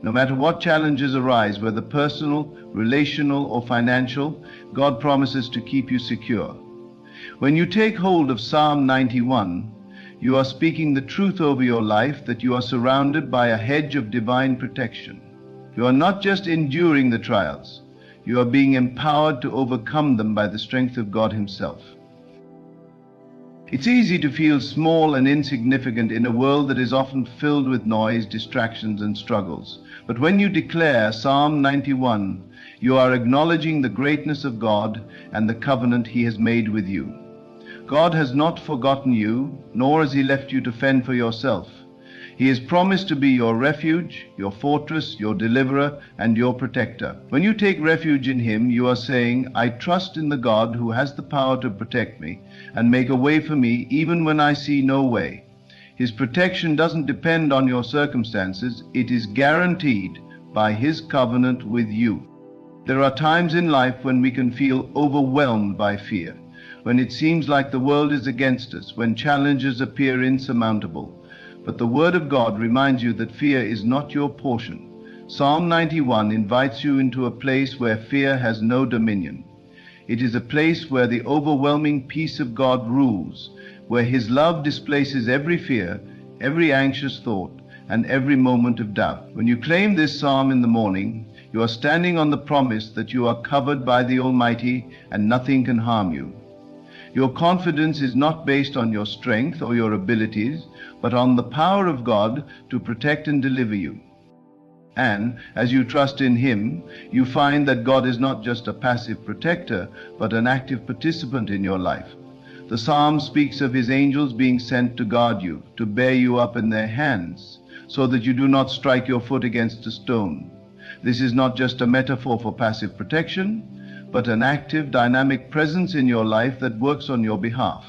No matter what challenges arise, whether personal, relational, or financial, God promises to keep you secure. When you take hold of Psalm 91, you are speaking the truth over your life, that you are surrounded by a hedge of divine protection. You are not just enduring the trials, you are being empowered to overcome them by the strength of God Himself. It's easy to feel small and insignificant in a world that is often filled with noise, distractions, and struggles. But when you declare Psalm 91, you are acknowledging the greatness of God and the covenant He has made with you. God has not forgotten you, nor has He left you to fend for yourself. He has promised to be your refuge, your fortress, your deliverer, and your protector. When you take refuge in Him, you are saying, I trust in the God who has the power to protect me and make a way for me even when I see no way. His protection doesn't depend on your circumstances. It is guaranteed by His covenant with you. There are times in life when we can feel overwhelmed by fear, when it seems like the world is against us, when challenges appear insurmountable. But the Word of God reminds you that fear is not your portion. Psalm 91 invites you into a place where fear has no dominion. It is a place where the overwhelming peace of God rules, where His love displaces every fear, every anxious thought, and every moment of doubt. When you claim this psalm in the morning, you are standing on the promise that you are covered by the Almighty and nothing can harm you. Your confidence is not based on your strength or your abilities, but on the power of God to protect and deliver you. And as you trust in Him, you find that God is not just a passive protector, but an active participant in your life. The Psalm speaks of His angels being sent to guard you, to bear you up in their hands, so that you do not strike your foot against a stone. This is not just a metaphor for passive protection, but an active, dynamic presence in your life that works on your behalf.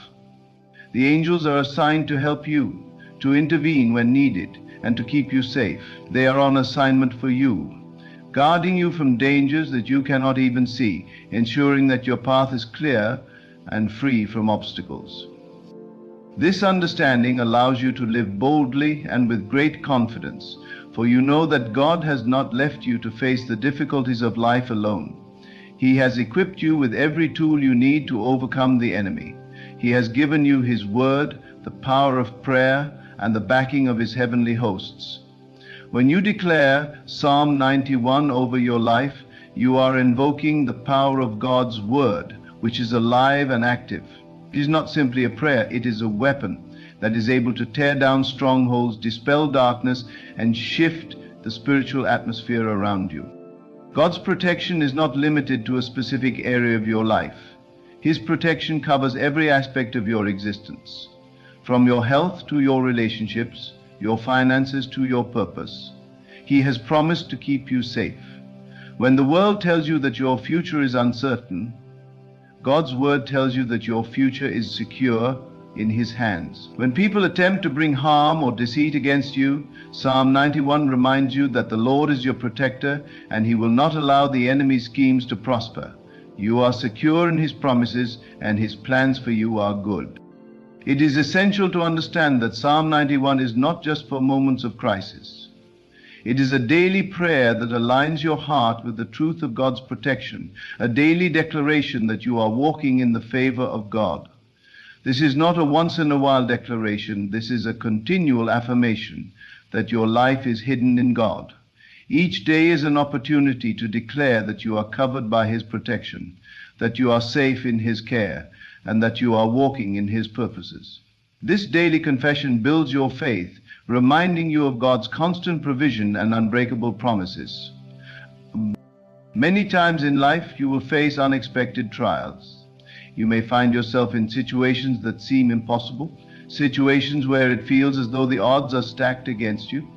The angels are assigned to help you, to intervene when needed, and to keep you safe. They are on assignment for you, guarding you from dangers that you cannot even see, ensuring that your path is clear and free from obstacles. This understanding allows you to live boldly and with great confidence, for you know that God has not left you to face the difficulties of life alone. He has equipped you with every tool you need to overcome the enemy. He has given you His word, the power of prayer, and the backing of His heavenly hosts. When you declare Psalm 91 over your life, you are invoking the power of God's word, which is alive and active. It is not simply a prayer, it is a weapon that is able to tear down strongholds, dispel darkness, and shift the spiritual atmosphere around you. God's protection is not limited to a specific area of your life. His protection covers every aspect of your existence, from your health to your relationships, your finances to your purpose. He has promised to keep you safe. When the world tells you that your future is uncertain, God's word tells you that your future is secure in His hands. When people attempt to bring harm or deceit against you, Psalm 91 reminds you that the Lord is your protector and He will not allow the enemy's schemes to prosper. You are secure in His promises and His plans for you are good. It is essential to understand that Psalm 91 is not just for moments of crisis. It is a daily prayer that aligns your heart with the truth of God's protection, a daily declaration that you are walking in the favor of God. This is not a once-in-a-while declaration. This is a continual affirmation that your life is hidden in God. Each day is an opportunity to declare that you are covered by His protection, that you are safe in His care, and that you are walking in His purposes. This daily confession builds your faith, reminding you of God's constant provision and unbreakable promises. Many times in life you will face unexpected trials. You may find yourself in situations that seem impossible, situations where it feels as though the odds are stacked against you.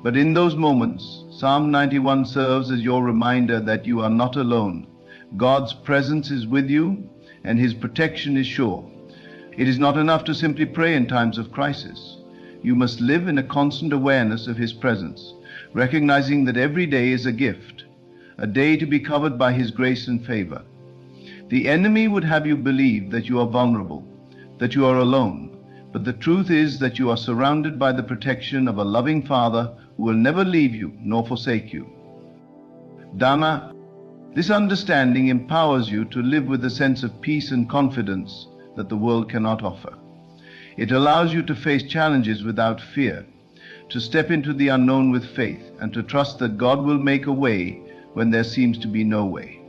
But in those moments, Psalm 91 serves as your reminder that you are not alone. God's presence is with you, and His protection is sure. It is not enough to simply pray in times of crisis. You must live in a constant awareness of His presence, recognizing that every day is a gift, a day to be covered by His grace and favor. The enemy would have you believe that you are vulnerable, that you are alone, but the truth is that you are surrounded by the protection of a loving Father who will never leave you nor forsake you. Dana, this understanding empowers you to live with a sense of peace and confidence that the world cannot offer. It allows you to face challenges without fear, to step into the unknown with faith, and to trust that God will make a way when there seems to be no way.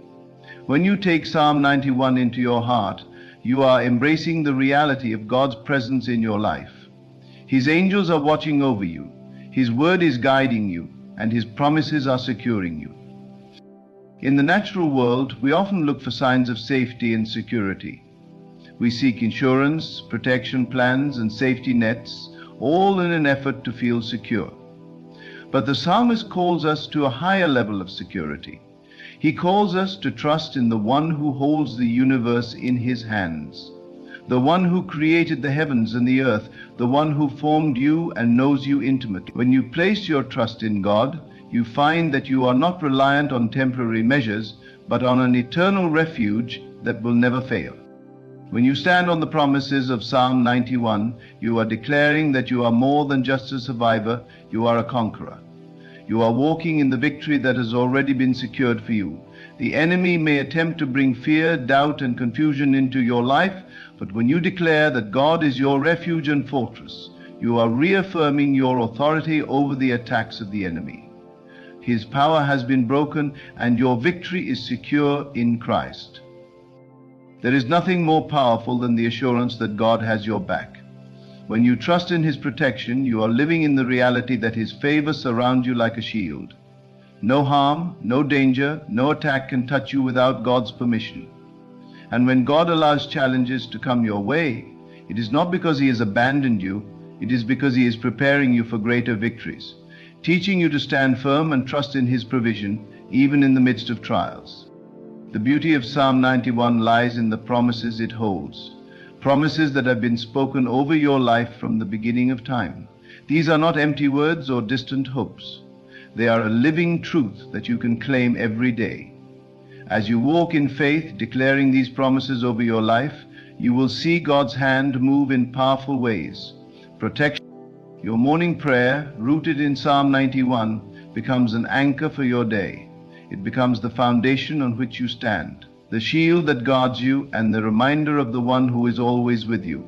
When you take Psalm 91 into your heart, you are embracing the reality of God's presence in your life. His angels are watching over you, His word is guiding you, and His promises are securing you. In the natural world, we often look for signs of safety and security. We seek insurance, protection plans, and safety nets, all in an effort to feel secure. But the psalmist calls us to a higher level of security. He calls us to trust in the one who holds the universe in His hands, the one who created the heavens and the earth, the one who formed you and knows you intimately. When you place your trust in God, you find that you are not reliant on temporary measures, but on an eternal refuge that will never fail. When you stand on the promises of Psalm 91, you are declaring that you are more than just a survivor, you are a conqueror. You are walking in the victory that has already been secured for you. The enemy may attempt to bring fear, doubt, and confusion into your life, but when you declare that God is your refuge and fortress, you are reaffirming your authority over the attacks of the enemy. His power has been broken, and your victory is secure in Christ. There is nothing more powerful than the assurance that God has your back. When you trust in His protection, you are living in the reality that His favor surrounds you like a shield. No harm, no danger, no attack can touch you without God's permission. And when God allows challenges to come your way, it is not because He has abandoned you, it is because He is preparing you for greater victories, teaching you to stand firm and trust in His provision, even in the midst of trials. The beauty of Psalm 91 lies in the promises it holds, promises that have been spoken over your life from the beginning of time. These are not empty words or distant hopes. They are a living truth that you can claim every day. As you walk in faith, declaring these promises over your life, you will see God's hand move in powerful ways. Protection. Your morning prayer, rooted in Psalm 91, becomes an anchor for your day. It becomes the foundation on which you stand, the shield that guards you, and the reminder of the one who is always with you.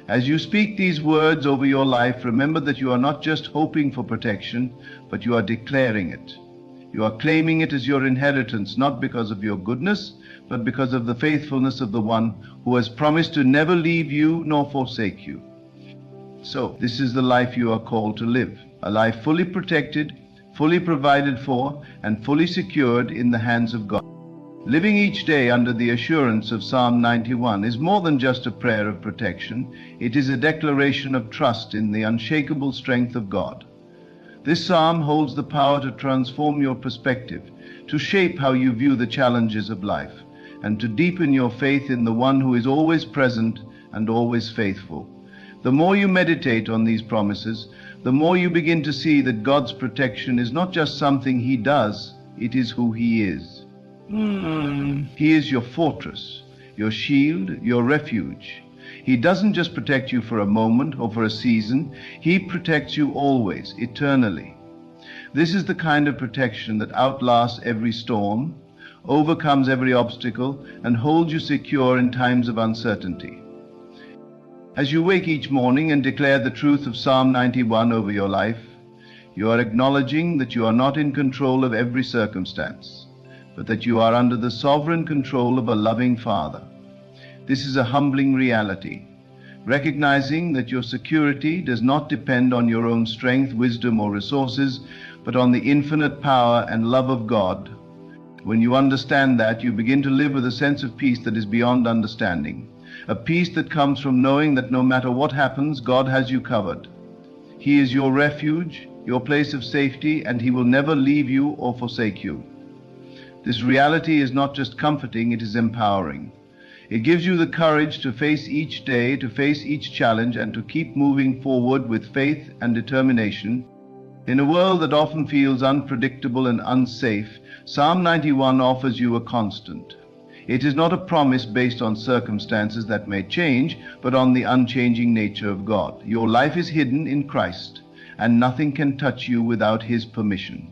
As you speak these words over your life, remember that you are not just hoping for protection, but you are declaring it. You are claiming it as your inheritance, not because of your goodness, but because of the faithfulness of the one who has promised to never leave you nor forsake you. So, this is the life you are called to live, a life fully protected, fully provided for, and fully secured in the hands of God. Living each day under the assurance of Psalm 91 is more than just a prayer of protection. It is a declaration of trust in the unshakable strength of God. This psalm holds the power to transform your perspective, to shape how you view the challenges of life, and to deepen your faith in the one who is always present and always faithful. The more you meditate on these promises, the more you begin to see that God's protection is not just something He does, it is who He is. He is your fortress, your shield, your refuge. He doesn't just protect you for a moment or for a season. He protects you always, eternally. This is the kind of protection that outlasts every storm, overcomes every obstacle, and holds you secure in times of uncertainty. As you wake each morning and declare the truth of Psalm 91 over your life, you are acknowledging that you are not in control of every circumstance, but that you are under the sovereign control of a loving Father. This is a humbling reality, recognizing that your security does not depend on your own strength, wisdom, or resources, but on the infinite power and love of God. When you understand that, you begin to live with a sense of peace that is beyond understanding, a peace that comes from knowing that no matter what happens, God has you covered. He is your refuge, your place of safety, and He will never leave you or forsake you. This reality is not just comforting, it is empowering. It gives you the courage to face each day, to face each challenge, and to keep moving forward with faith and determination. In a world that often feels unpredictable and unsafe, Psalm 91 offers you a constant. It is not a promise based on circumstances that may change, but on the unchanging nature of God. Your life is hidden in Christ, and nothing can touch you without His permission.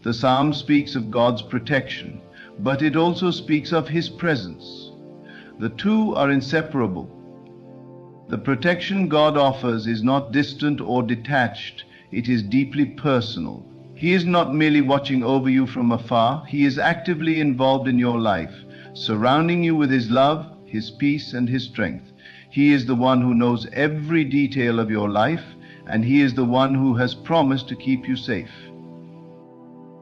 The psalm speaks of God's protection, but it also speaks of His presence. The two are inseparable. The protection God offers is not distant or detached, it is deeply personal. He is not merely watching over you from afar, He is actively involved in your life, surrounding you with His love, His peace, and His strength. He is the one who knows every detail of your life, and He is the one who has promised to keep you safe.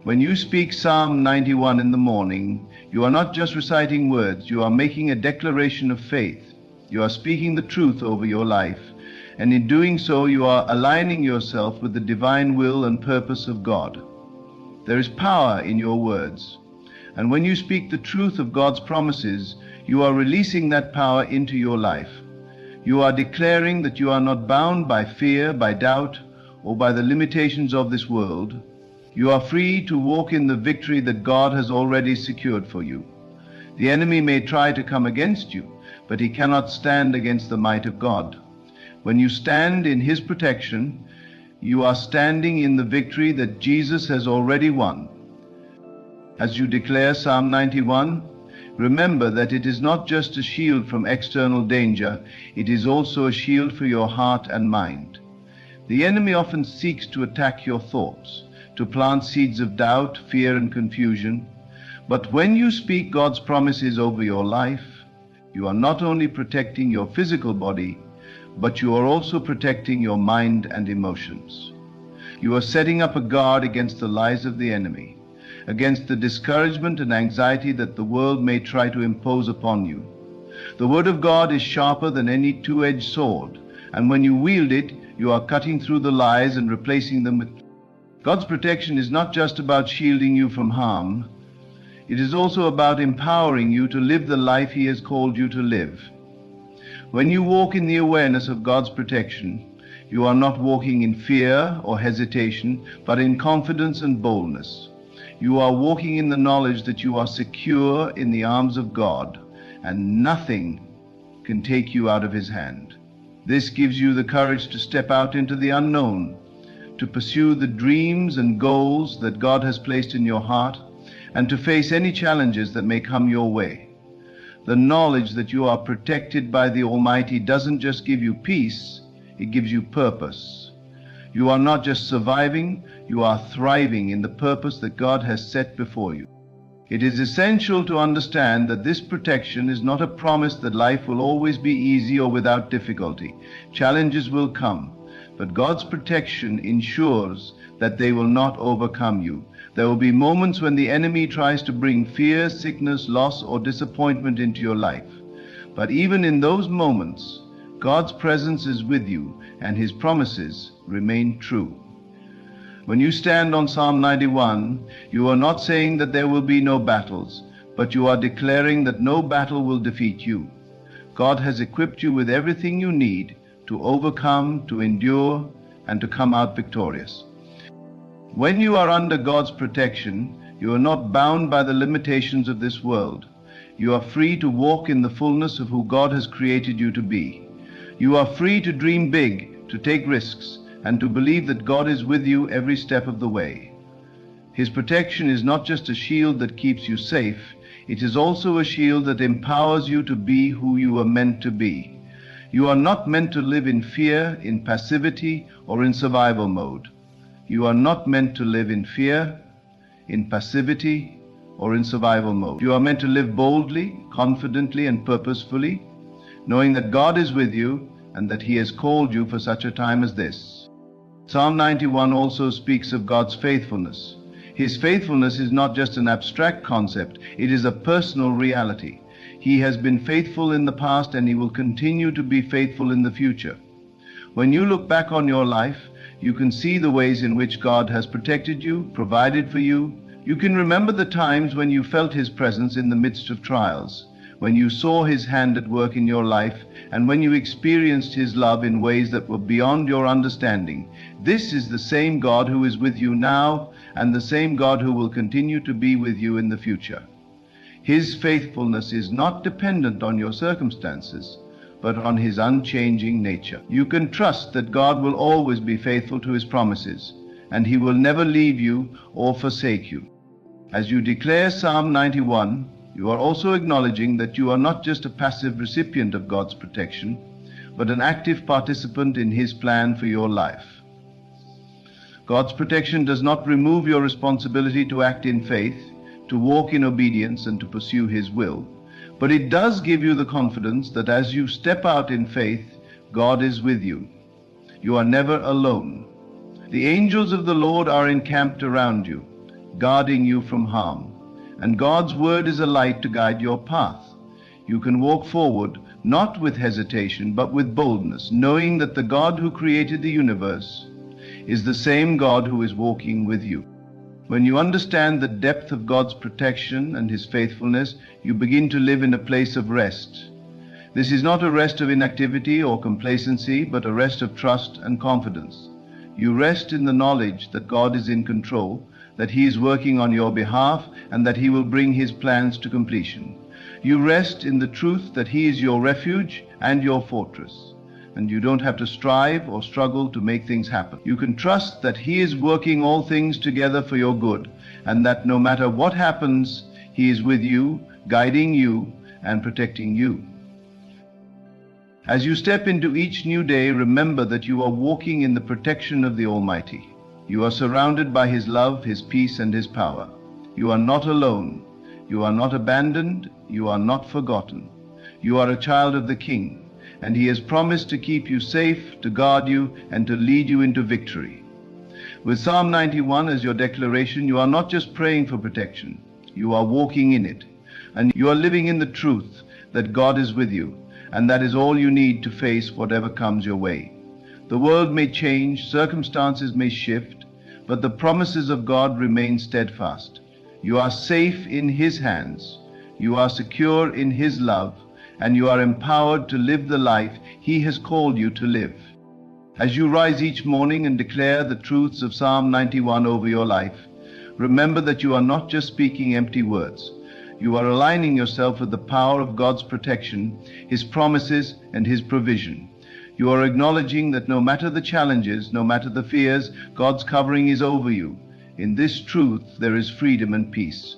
When you speak Psalm 91 in the morning, you are not just reciting words, you are making a declaration of faith. You are speaking the truth over your life, and in doing so you are aligning yourself with the divine will and purpose of God. There is power in your words, and when you speak the truth of God's promises, you are releasing that power into your life. You are declaring that you are not bound by fear, by doubt, or by the limitations of this world. You are free to walk in the victory that God has already secured for you. The enemy may try to come against you, but he cannot stand against the might of God. When you stand in His protection, you are standing in the victory that Jesus has already won. As you declare Psalm 91, remember that it is not just a shield from external danger, it is also a shield for your heart and mind. The enemy often seeks to attack your thoughts, to plant seeds of doubt, fear, and confusion. But when you speak God's promises over your life, you are not only protecting your physical body, but you are also protecting your mind and emotions. You are setting up a guard against the lies of the enemy. against the discouragement and anxiety that the world may try to impose upon you. The Word of God is sharper than any two-edged sword, and when you wield it, you are cutting through the lies and replacing them with... God's protection is not just about shielding you from harm. It is also about empowering you to live the life He has called you to live. When you walk in the awareness of God's protection, you are not walking in fear or hesitation, but in confidence and boldness. You are walking in the knowledge that you are secure in the arms of God, and nothing can take you out of His hand. This gives you the courage to step out into the unknown, to pursue the dreams and goals that God has placed in your heart, and to face any challenges that may come your way. The knowledge that you are protected by the Almighty doesn't just give you peace, it gives you purpose. You are not just surviving, you are thriving in the purpose that God has set before you. It is essential to understand that this protection is not a promise that life will always be easy or without difficulty. Challenges will come, but God's protection ensures that they will not overcome you. There will be moments when the enemy tries to bring fear, sickness, loss, or disappointment into your life. But even in those moments, God's presence is with you and His promises remain true. When you stand on Psalm 91, you are not saying that there will be no battles, but you are declaring that no battle will defeat you. God has equipped you with everything you need to overcome, to endure, and to come out victorious. When you are under God's protection, you are not bound by the limitations of this world. You are free to walk in the fullness of who God has created you to be. You are free to dream big, to take risks, and to believe that God is with you every step of the way. His protection is not just a shield that keeps you safe, it is also a shield that empowers you to be who you are meant to be. You are not meant to live in fear, in passivity, or in survival mode. You are not meant to live in fear, in passivity, or in survival mode. You are meant to live boldly, confidently, and purposefully, knowing that God is with you and that He has called you for such a time as this. Psalm 91 also speaks of God's faithfulness. His faithfulness is not just an abstract concept, it is a personal reality. He has been faithful in the past and He will continue to be faithful in the future. When you look back on your life, you can see the ways in which God has protected you, provided for you. You can remember the times when you felt His presence in the midst of trials, when you saw His hand at work in your life, and when you experienced His love in ways that were beyond your understanding. This is the same God who is with you now, and the same God who will continue to be with you in the future. His faithfulness is not dependent on your circumstances, but on His unchanging nature. You can trust that God will always be faithful to His promises, and He will never leave you or forsake you. As you declare Psalm 91, you are also acknowledging that you are not just a passive recipient of God's protection, but an active participant in His plan for your life. God's protection does not remove your responsibility to act in faith, to walk in obedience, and to pursue His will. But it does give you the confidence that as you step out in faith, God is with you. You are never alone. The angels of the Lord are encamped around you, guarding you from harm. And God's word is a light to guide your path. You can walk forward, not with hesitation, but with boldness, knowing that the God who created the universe is the same God who is walking with you. When you understand the depth of God's protection and His faithfulness, you begin to live in a place of rest. This is not a rest of inactivity or complacency, but a rest of trust and confidence. You rest in the knowledge that God is in control, that He is working on your behalf, and that He will bring His plans to completion. You rest in the truth that He is your refuge and your fortress, and you don't have to strive or struggle to make things happen. You can trust that He is working all things together for your good, and that no matter what happens, He is with you, guiding you, and protecting you. As you step into each new day, remember that you are walking in the protection of the Almighty. You are surrounded by His love, His peace, and His power. You are not alone. You are not abandoned. You are not forgotten. You are a child of the King, and He has promised to keep you safe, to guard you, and to lead you into victory. With Psalm 91 as your declaration, you are not just praying for protection, you are walking in it. And you are living in the truth that God is with you, and that is all you need to face whatever comes your way. The world may change, circumstances may shift, but the promises of God remain steadfast. You are safe in His hands, you are secure in His love, and you are empowered to live the life He has called you to live. As you rise each morning and declare the truths of Psalm 91 over your life, remember that you are not just speaking empty words. You are aligning yourself with the power of God's protection, His promises, and His provision. You are acknowledging that no matter the challenges, no matter the fears, God's covering is over you. In this truth, there is freedom and peace.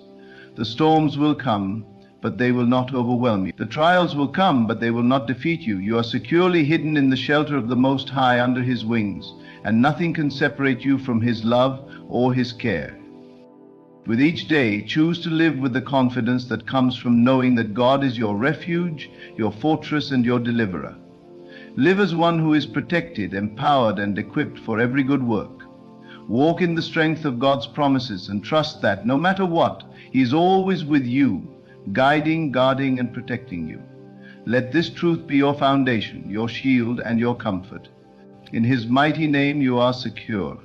The storms will come, but they will not overwhelm you. The trials will come, but they will not defeat you. You are securely hidden in the shelter of the Most High under His wings, and nothing can separate you from His love or His care. With each day, choose to live with the confidence that comes from knowing that God is your refuge, your fortress, and your deliverer. Live as one who is protected, empowered, and equipped for every good work. Walk in the strength of God's promises and trust that, no matter what, He is always with you, guiding, guarding, and protecting you. Let this truth be your foundation, your shield, and your comfort. In His mighty name you are secure.